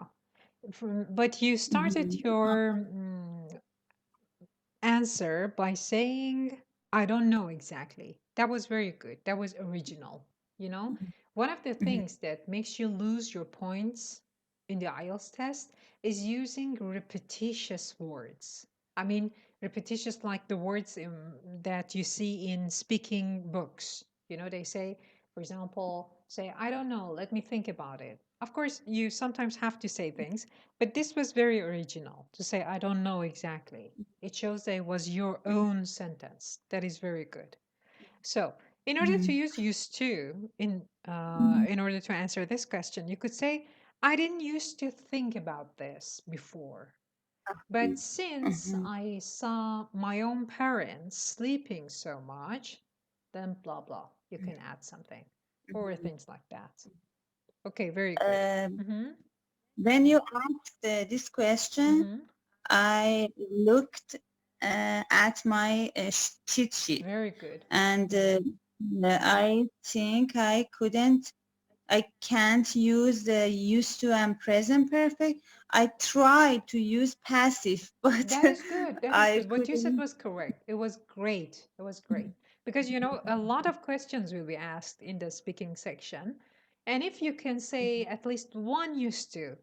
But you started your answer by saying, I don't know exactly. That was very good. That was original. You know, one of the things that makes you lose your points in the IELTS test is using repetitious words. I mean, repetitious like the words that you see in speaking books. You know, they say, for example, say, I don't know, let me think about it. Of course, you sometimes have to say things, but this was very original to say, I don't know exactly. It shows that it was your own sentence. That is very good. So in order to use used to in order to answer this question, you could say, I didn't used to think about this before. But since I saw my own parents sleeping so much, then blah, blah. You can add something or things like that. Okay, very good. When you asked this question, I looked at my cheat sheet. Very good. And I think I can't use the used to and present perfect. I tried to use passive, but that is good. That is good. What you said was correct. It was great. It was great. Because, you know, a lot of questions will be asked in the speaking section. And if you can say at least one used to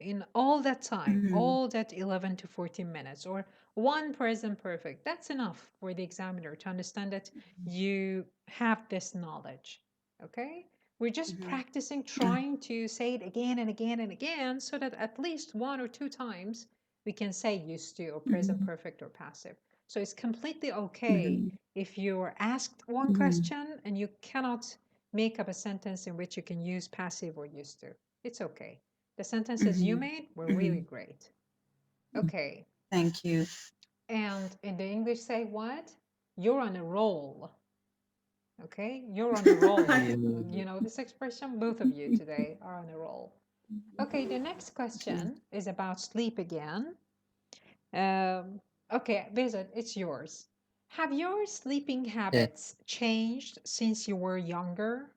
in all that time, all that 11 to 14 minutes, or one present perfect, that's enough for the examiner to understand that you have this knowledge. Okay? We're just practicing, trying to say it again and again and again so that at least one or two times we can say used to or present perfect or passive. So it's completely okay if you are asked one question and you cannot make up a sentence in which you can use passive or used to. It's okay. The sentences you made were really great. Okay. Thank you. And in the English say what? You're on a roll. Okay? You're on a roll. You know this expression? Both of you today are on a roll. Okay, the next question is about sleep again. Okay, Bezat, it's yours. Have your sleeping Yeah. habits changed since you were younger?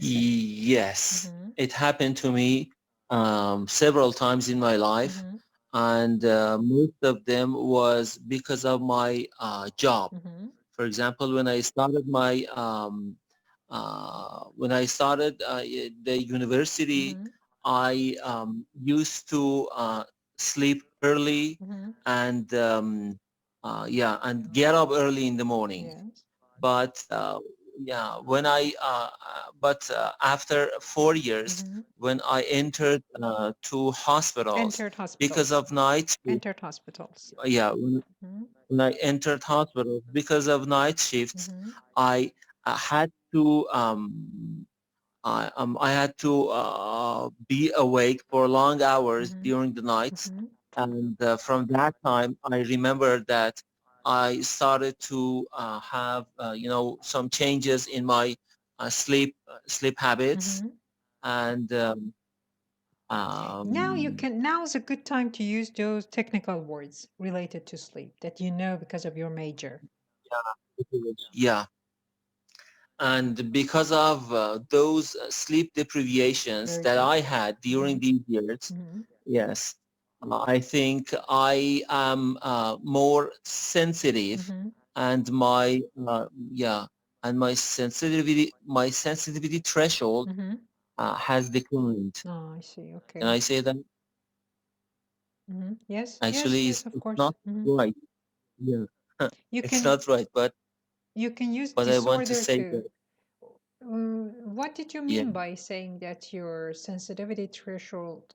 Yes, it happened to me several times in my life, and most of them was because of my job. For example, when I started the university, I used to sleep early and and get up early in the morning. Yes. But after 4 years, when I entered to hospitals Entered because hospitals. of night shift, Entered hospitals. when I entered hospitals because of night shifts, I had to I had to be awake for long hours during the nights, and from that time, I remember that I started to have some changes in my sleep habits, and Now's a good time to use those technical words related to sleep that you know because of your major. yeah. And because of those sleep deprivations Very that good. I had during these years, yes, I think I am more sensitive, and my sensitivity threshold has declined. Oh, I see. Okay. Can I say that? Yes. Actually, Yes. Of it's course. not right. Yeah, You it's can not right, but use I want to disorder say too. that. What did you Yeah, mean by saying that your sensitivity threshold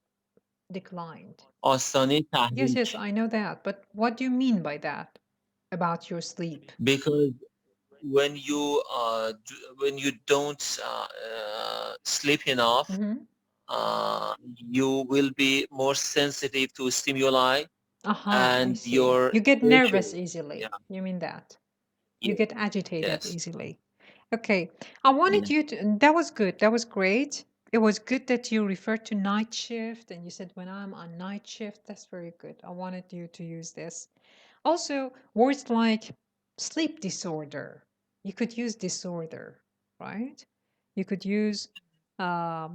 declined? آستانه Yes, تحریک. yes, I know that. But what do you mean by that about your sleep? Because when you don't sleep enough, you will be more sensitive to stimuli, Aha, I and see. your You get nervous threshold. easily. Yeah, You mean that? You yeah, get agitated yes, easily. Okay. I wanted yeah, you to, that was good. That was great. It was good that you referred to night shift and you said when I'm on night shift, that's very good. I wanted you to use this. Also, words like sleep disorder. You could use disorder, right? You could use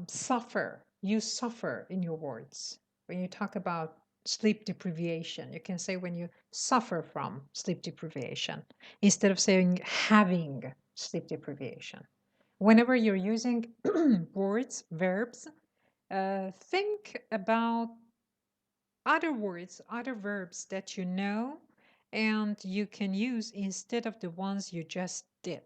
suffer. Use suffer in your words. When you talk about sleep deprivation, you can say when you suffer from sleep deprivation instead of saying having sleep deprivation. Whenever you're using words, verbs, think about other words, other verbs that you know and you can use instead of the ones you just did.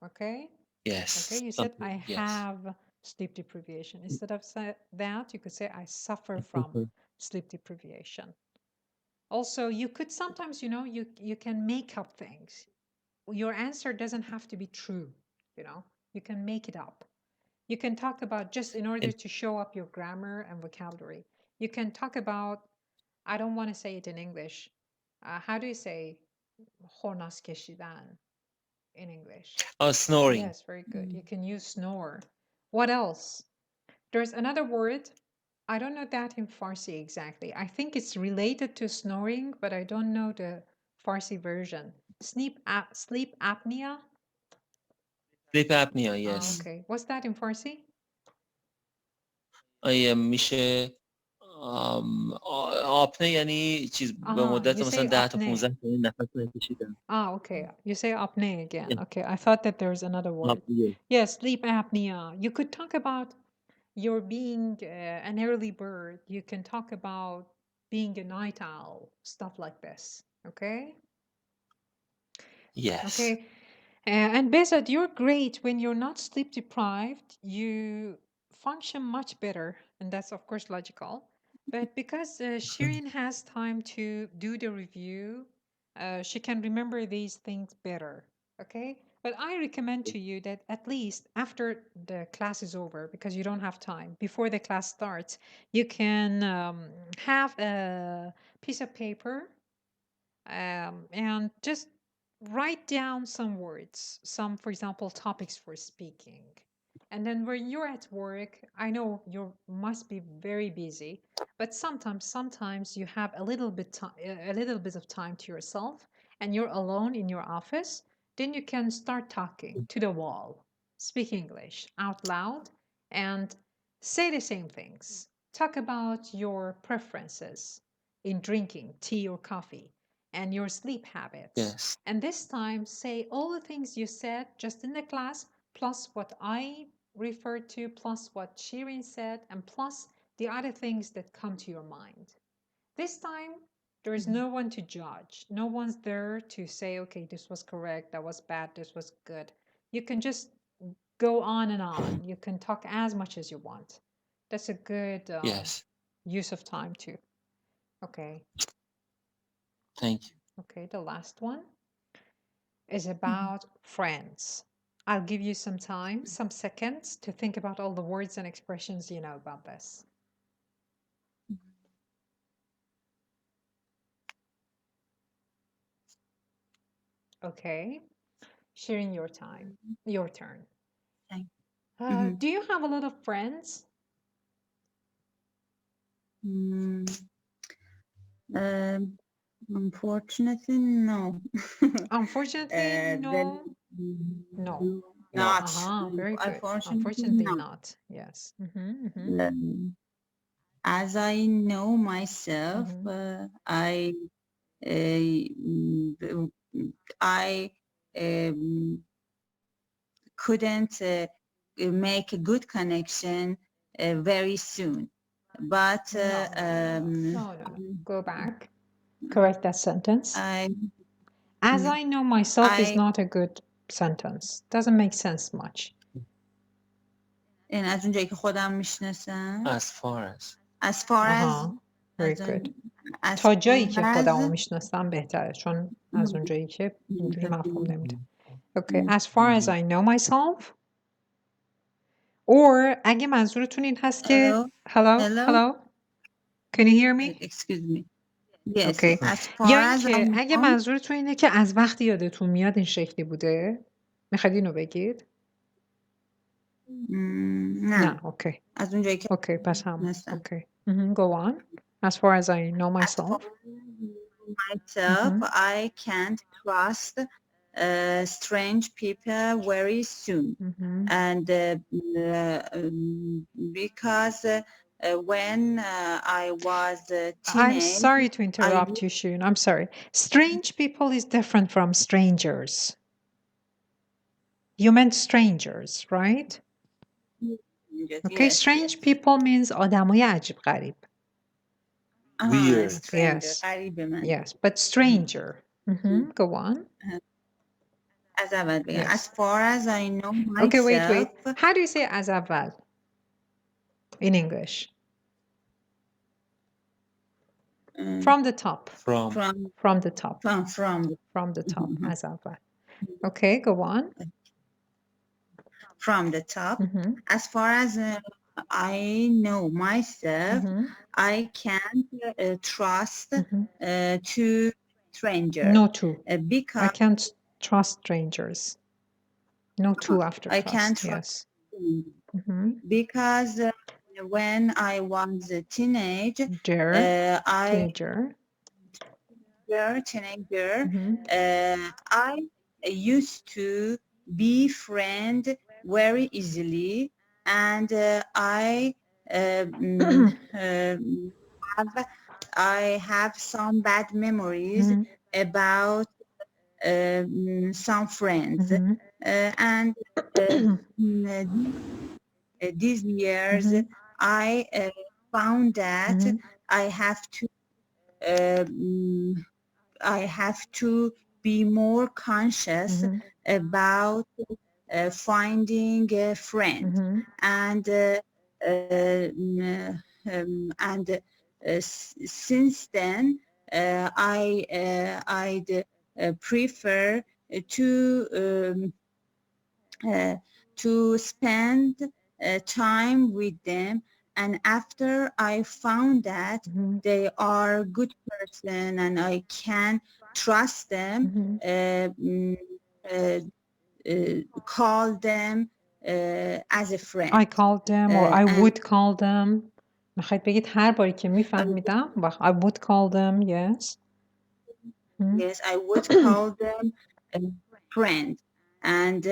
Okay? yes. Okay, you said Okay, I yes. have sleep deprivation. Instead of that, you could say I suffer from sleep deprivation. Also, you could sometimes, you can make up things. Your answer doesn't have to be true, you can make it up. You can talk about just in order to show up your grammar and vocabulary. You can talk about, I don't want to say it in English. How do you say hornas keshidan in English? Snoring. Yes, very good. You can use snore. What else? There's another word. I don't know that in Farsi exactly. I think it's related to snoring, but I don't know the Farsi version. Sleep apnea? Sleep apnea, yes. Okay. What's that in Farsi? میشه آپنه یعنی چیز به مدت You مثلا say 10 تا apne. 15 ثانیه نفس نکشیدن. Okay. You say apne again. Yeah, Okay. I thought that there was another word. apnea. Yes, sleep apnea. You could talk about your being an early bird. You can talk about being a night owl, stuff like this. Okay. Yes. Okay. And Besat, you're great when you're not sleep deprived. You function much better, and that's of course logical. But because Shirin has time to do the review, she can remember these things better. Okay. But I recommend to you that at least after the class is over, because you don't have time, before the class starts, you can have a piece of paper and just write down some words, some, for example, topics for speaking. And then when you're at work, I know you must be very busy, but sometimes you have a little bit of time to yourself and you're alone in your office, then you can start talking to the wall, speak English out loud and say the same things. Talk about your preferences in drinking tea or coffee and your sleep habits. Yes. And this time, say all the things you said just in the class, plus what I referred to, plus what Shirin said, and plus the other things that come to your mind. This time, there is no one to judge. No one's there to say, okay, this was correct, that was bad, this was good. You can just go on and on. You can talk as much as you want. That's a good Yes. use of time too. Okay. Thank you. Okay, the last one is about friends. I'll give you some time, some seconds to think about all the words and expressions you know about this. Okay, sharing your time, your turn. Do you have a lot of friends? Unfortunately, no. Unfortunately, no. No. Not. Very good. Unfortunately, not. Yes. As I know myself, I couldn't make a good connection very soon. But no. Go back. Correct that sentence. As I know myself is not a good sentence. Doesn't make sense much. این از اونجایی که خودم میشناسم. As far as. Very good. تا جایی که خودمو میشناسم بهتره چون از اونجایی که اینجوری مفهوم نمیده. Okay, as far as I know myself. Or اگه منظورتون این هست که hello? Can you hear me? Excuse me. Yes. Okay. یا اینکه اگه منظورتون اینه که از وقتی یادتون میاد این شکلی بوده میخواید اینو بگید؟ نه. Okay. از اونجایی که Okay, پس هم. Okay. Go on. As far as I know myself. I can't trust strange people very soon. And because when I was a teenager... I'm sorry to interrupt you, Shirin. I'm sorry. Strange people is different from strangers. You meant strangers, right? Okay, yes, strange people means آدمای عجیب غریب. Weird. Yes. Yes, but stranger. Go on. از اول بگم. As far as I know myself. Okay, wait. How do you say از اول in English? From the top. From the top. From the top. از اول. Okay, go on. From the top. As far as I know myself, I can't trust to strangers. No to. Because I can't trust strangers. No to after trust. I can't trust. Yes. Because when I was a teenager, I used to befriend very easily, and I have some bad memories about some friends, and these years I found that I have to be more conscious about finding a friend, and since then I'd prefer to spend time with them, and after I found that they are a good person and I can trust them, call them as a friend. I called them or I would call them. میخواید بگید هر باری که میفهمیدم I would call them, yes. Yes, I would call them a friend. And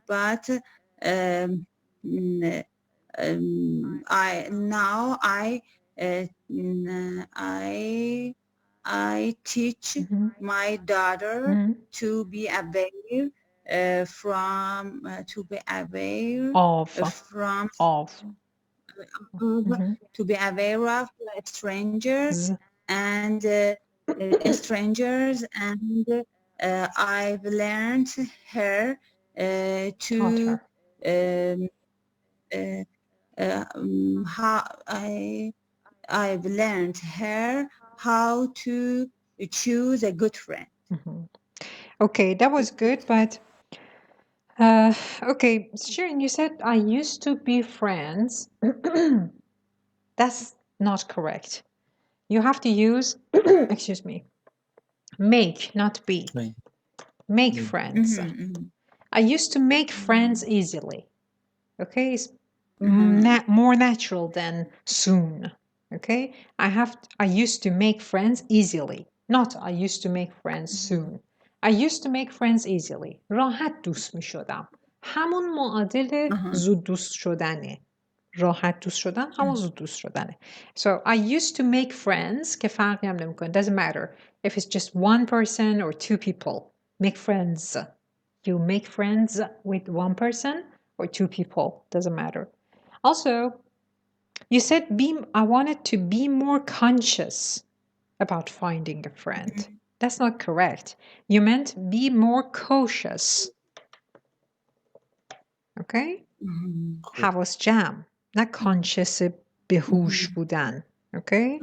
but I teach my daughter to be aware to be aware of strangers and I've learned her I've learned her how to choose a good friend. Okay, that was good, but okay, Shirin, you said I used to be friends. That's not correct. You have to use, excuse me, make, not be. Make friends. I used to make friends easily. Okay, it's more natural than soon. Okay, I used to make friends easily. Not I used to make friends soon. I used to make friends easily. راحت دوست می شدم. همون معادل زود دوست شدنه. راحت دوست شدن همون زود دوست شدنه. So I used to make friends که فرقی هم نمی کنه. Doesn't matter if it's just one person or two people. Make friends. You make friends with one person or two people. Doesn't matter. Also, you said I wanted to be more conscious about finding a friend. That's not correct. You meant be more cautious. Okay? حواس جمع. نه conscious بهوش بودن. Okay?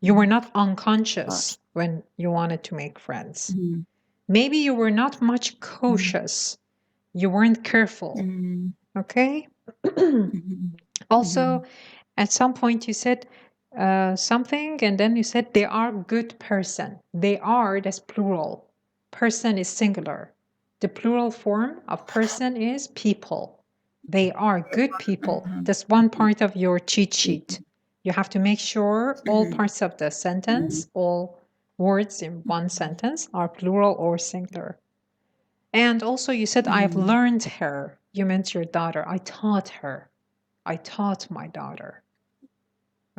You were not unconscious when you wanted to make friends. Maybe you were not much cautious. You weren't careful. Okay? Also, at some point you said something and then you said they are good person. They are, that's plural. Person is singular. The plural form of person is people. They are good people. That's one part of your cheat sheet. You have to make sure all parts of the sentence, all words in one sentence are plural or singular. And also you said, I've learned her. You meant your daughter. I taught her. I taught my daughter.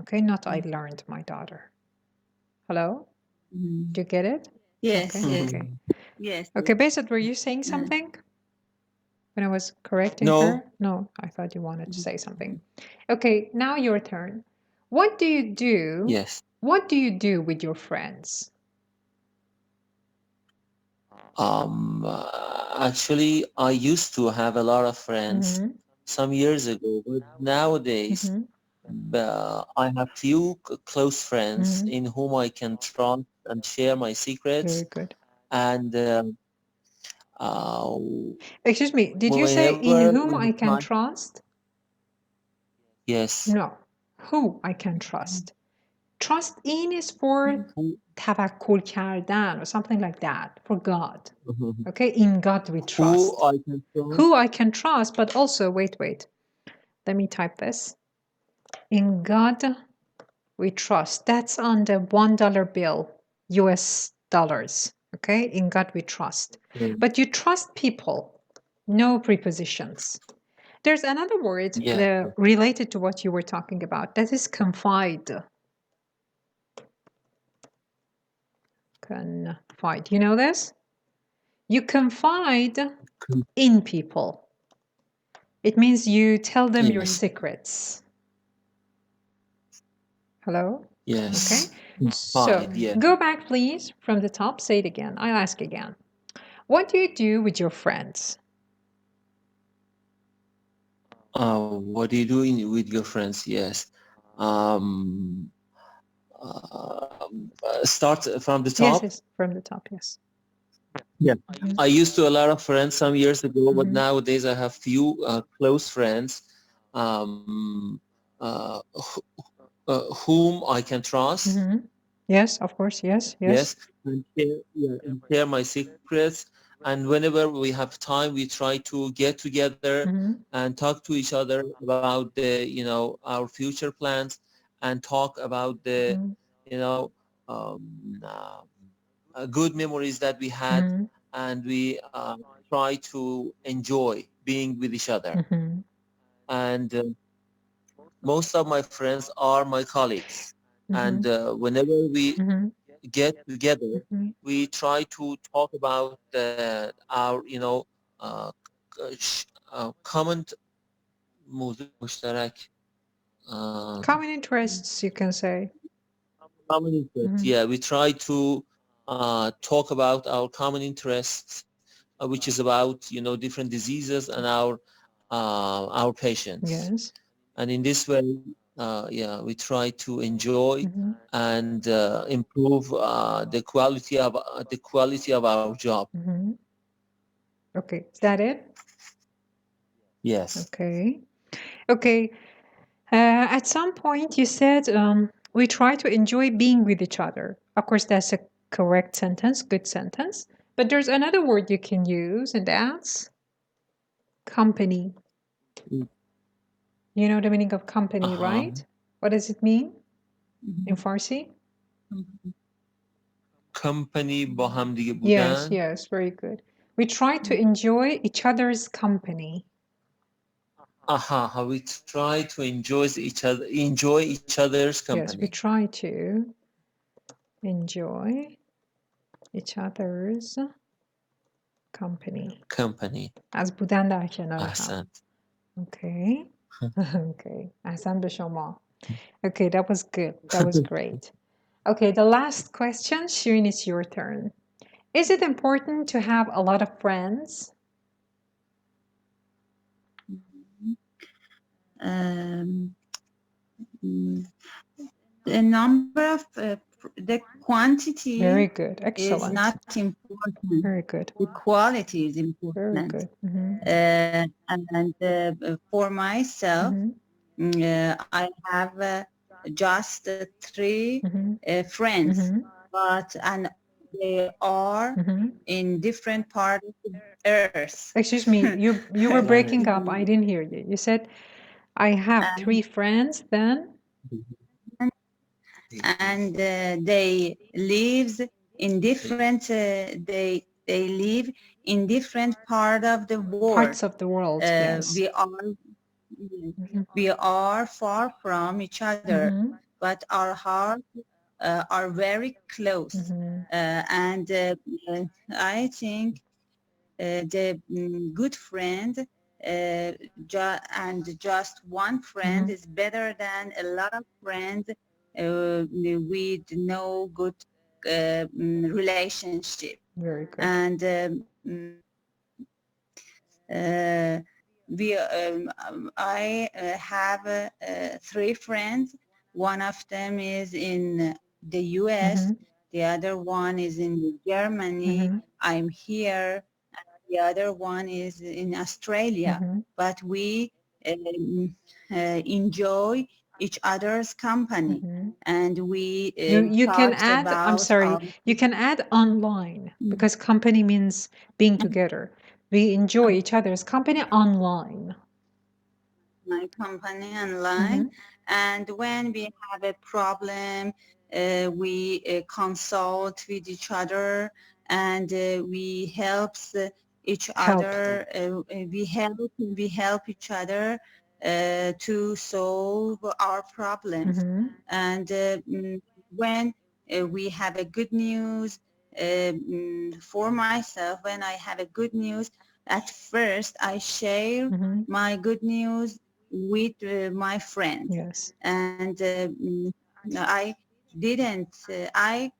Okay, not I learned my daughter. Hello? Do you get it? Yes, okay. yes. Okay. Yes. Okay, Besat, were you saying something? When I was correcting her? No, I thought you wanted to say something. Okay, now your turn. What do you do? Yes. What do you do with your friends? Actually, I used to have a lot of friends some years ago, but nowadays I have few close friends in whom I can trust and share my secrets. Very good. And excuse me, did you say in whom I can trust? Yes. No, who I can trust. Trust in is for tawakkul kardan or something like that, for God. Okay, in God we trust. Who I can trust, but also, wait. Let me type this. In God we trust. That's on the $1 bill, US dollars. Okay, in God we trust. But you trust people, no prepositions. There's another word related to what you were talking about. That is confide. Confide. You know this? You confide in people. It means you tell them your secrets. Hello? Yes. Okay. So go back, please, from the top. Say it again. I'll ask again. What do you do with your friends? What do you do with your friends? Yes. Start from the top. Yes, from the top. Yes. Yeah. I used to a lot of friends some years ago, but nowadays I have few close friends whom I can trust Yes, of course. Yes. Yes, and share my secrets. And whenever we have time, we try to get together and talk to each other about the, our future plans, and talk about the, good memories that we had, and we try to enjoy being with each other. And most of my friends are my colleagues, and whenever we get together, we try to talk about our, common مشترک, common interests, you can say. Common interests. Yeah, we try to talk about our common interests, which is about, different diseases and our patients. Yes. And in this way, we try to enjoy and improve the quality of our job. Okay, is that it? Yes. Okay. At some point you said we try to enjoy being with each other. Of course, that's a correct sentence, good sentence. But there's another word you can use, and that's company. You know the meaning of company, right? What does it mean in Farsi? Company با هم دیگه بودن. Yes, very good. We try to enjoy each other's company. We try to enjoy each other's company. Yes, we try to enjoy each other's company. از بودن در کنار هم. احسنت. Okay. Okay. احسن به شما. Okay, that was good. That was great. Okay, the last question, Shirin, it's your turn. Is it important to have a lot of friends? The number of the quantity Very good. Excellent. is not important. Very good. The quality is important. Very good. And for myself, I have just 3 friends, and they are in different parts of the earth. Excuse me, you were breaking up. I didn't hear you. You said, I have 3 friends, then? And they live in different they live in different part of the world. Parts of the world, yes. We are far from each other, but our hearts are very close. And I think the good friend and just one friend is better than a lot of friends with no good relationship. Very good. And I have 3 friends. One of them is in the US, the other one is in Germany, I'm here, the other one is in Australia. But we enjoy each other's company, and we you can add, I'm sorry, you can add online, because company means being together. We enjoy each other's company online. My company online. And when we have a problem, we consult with each other, and we help each other. We help each other to solve our problems. And when we have a good news, for myself, when I have a good news, at first I share my good news with my friends. Yes. And I didn't. I've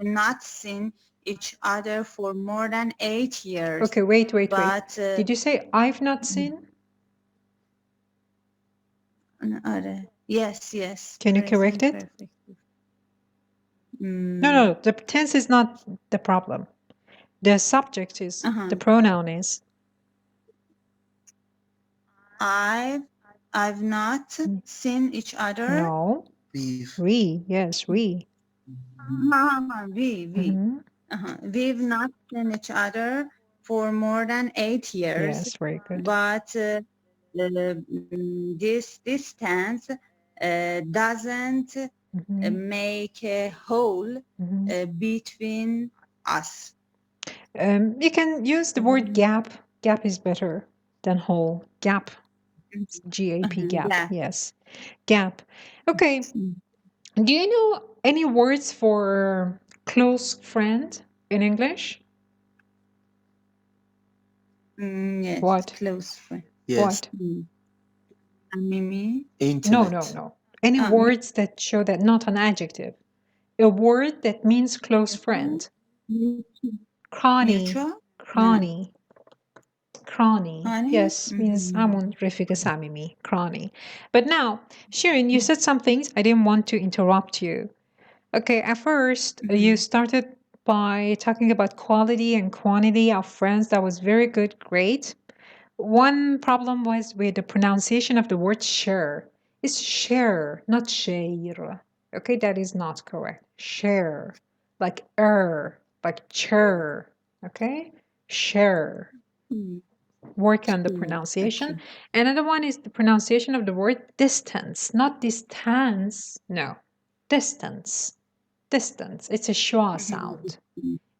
not seen each other for more than 8 years. Okay, wait. But did you say I've not seen? Yes. Can you correct it? No, the tense is not the problem. The subject is, the pronoun is. I've not seen each other. No. We've. We. Yes, we. We've not seen each other for more than 8 years. Yes, very good. But this distance doesn't make a hole between us. You can use the word gap. Gap is better than whole. Gap. G-A-P, gap. Yes. Gap. Okay. Do you know any words for close friend in English? Yes. What? Close friend. Yes. What? Mimi. Intimate. No. Any words that show that, not an adjective. A word that means close friend. Crony. Crony. Crony. Yes, means همون رفیق صمیمی. Crony. But now, Shirin, you said some things. I didn't want to interrupt you. Okay, at first, you started by talking about quality and quantity of friends. That was very good, great. One problem was with the pronunciation of the word share. It's share, not share. Okay, that is not correct. Share, like like chair. Okay, share. Work on the pronunciation. Another one is the pronunciation of the word distance, not distance. No, distance. Distance. It's a schwa sound.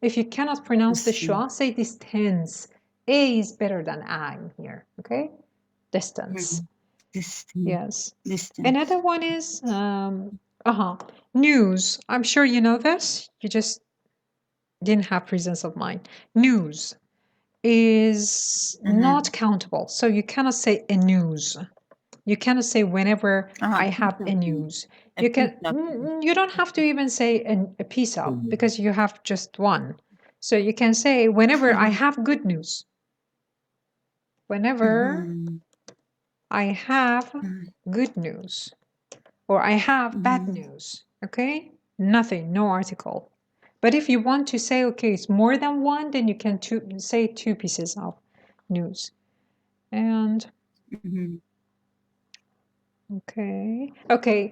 If you cannot pronounce the schwa, say distance. A is better than I here. Okay, distance. Yes. Distance. Another one is news. I'm sure you know this. You just didn't have presence of mind. News is not countable. So you cannot say a news. You cannot say whenever I have a news. You don't have to even say a piece of, because you have just one. So you can say whenever I have good news. Whenever I have good news. Or I have bad news. Okay? Nothing, no article. But if you want to say, okay, it's more than one, then you can say two pieces of news. And okay.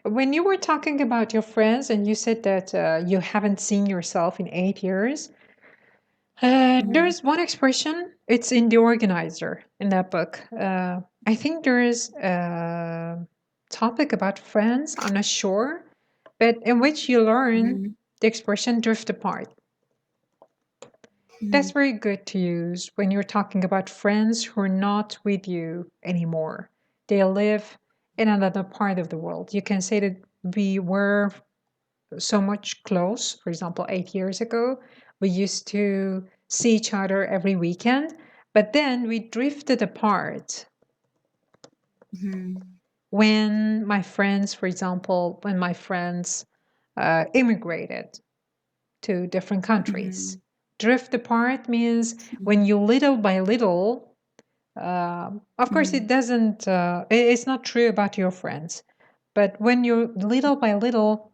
When you were talking about your friends and you said that you haven't seen yourself in 8 years, there's one expression. It's in the organizer in that book. I think there is a topic about friends. I'm not sure, but in which you learn the expression drift apart. That's very good to use when you're talking about friends who are not with you anymore. They live in another part of the world. You can say that we were so much close. For example, 8 years ago, we used to see each other every weekend, but then we drifted apart. When my friends, for example, immigrated to different countries. Drift apart means when you little by little, of course it doesn't, it's not true about your friends, but when you little by little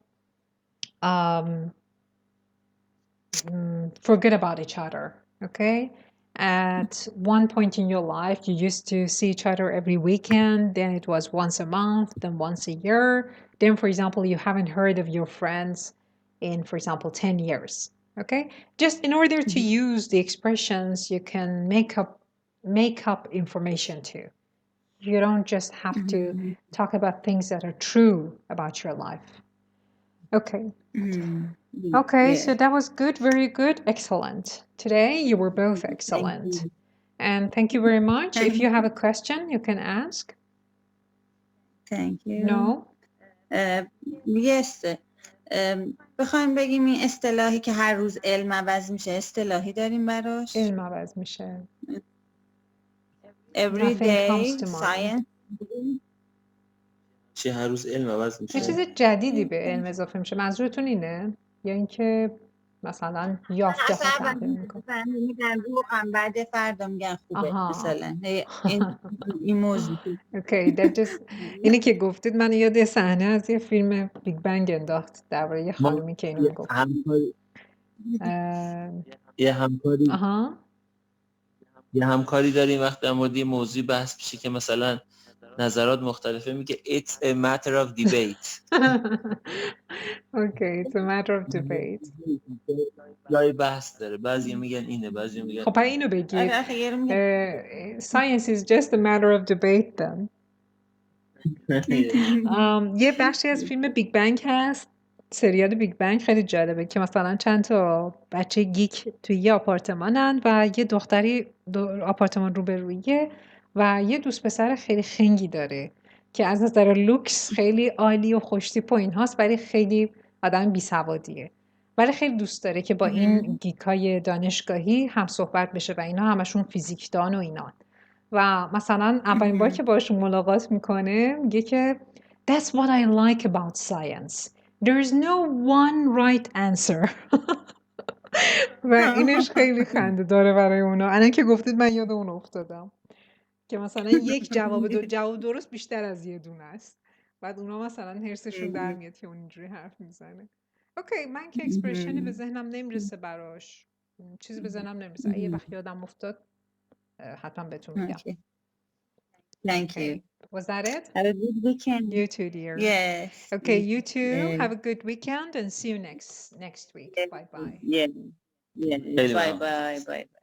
forget about each other, okay? At one point in your life, you used to see each other every weekend, then it was once a month, then once a year. Then, for example, you haven't heard of your friends in, for example, 10 years, okay? Just in order to use the expressions, you can make up information too. You don't just have to talk about things that are true about your life. Okay. Okay, so that was good, very good, excellent. Today you were both excellent. And thank you very much. If you have a question, you can ask. Thank you. No? Yes. بخوایم بگیم این اصطلاحی که هر روز علم عوض میشه، اصطلاحی داریم براش؟ علم عوض میشه. Every day science. چه هر روز علم عوض میشه؟ یه چیز جدیدی به علم اضافه میشه. منظورتون اینه؟ یا اینکه مثلا یافته ها تغییر میکنه؟ بعد فردا میگن خوبه مثلا این موضوع. اوکی، اینی که گفتید من یاد یه صحنه از یه فیلم بیگ بنگ انداخت درباره یه خانومی که اینو میگفت. یه همکاری داریم وقتی در مورد موضوع بحث میشه که مثلا نظرات مختلفه میگه it's a matter of debate. Okay, it's a matter of debate. جای بحث داره، بعضی میگن اینه، بعضی میگن خب اینو بگید. Science is just a matter of debate then. یه بخشی از فیلم بیگ بنگ هست، سریال بیگ بنگ خیلی جالبه که مثلا چند تا بچه گیک توی یه آپارتمانن و یه دختری آپارتمان روبرویه و یه دوست پسر خیلی خنگی داره که از نظر لوکس خیلی عالی و خوشتیپ و اینهاست، ولی خیلی آدم بیسوادیه، ولی خیلی دوست داره که با این گیکای دانشگاهی هم صحبت بشه و اینا همشون فیزیکدان و اینان. و مثلا اولین بار که باشون ملاقات میکنه میگه که That's what I like about science. There's no one right answer. و اینش خیلی خنده داره برای اونا. الان که گفتید من یاد اون افتادم که مثلا یک جواب درست بیشتر از یه دونه است. بعد اونا مثلا هرسشون در میاد که اون اینجوری حرف میزنه. اوکی، من که اکسپرشنی به ذهنم نمیرسه براش، چیزی به ذهنم نمیرسه. یه وقت یادم افتاد حتما بهتون میگم. Thank Okay. you. Was that it? Have a good weekend. You too, dear. Yes. Okay, you too. Have a good weekend and see you next week. Bye bye. Yeah. Bye bye. Bye.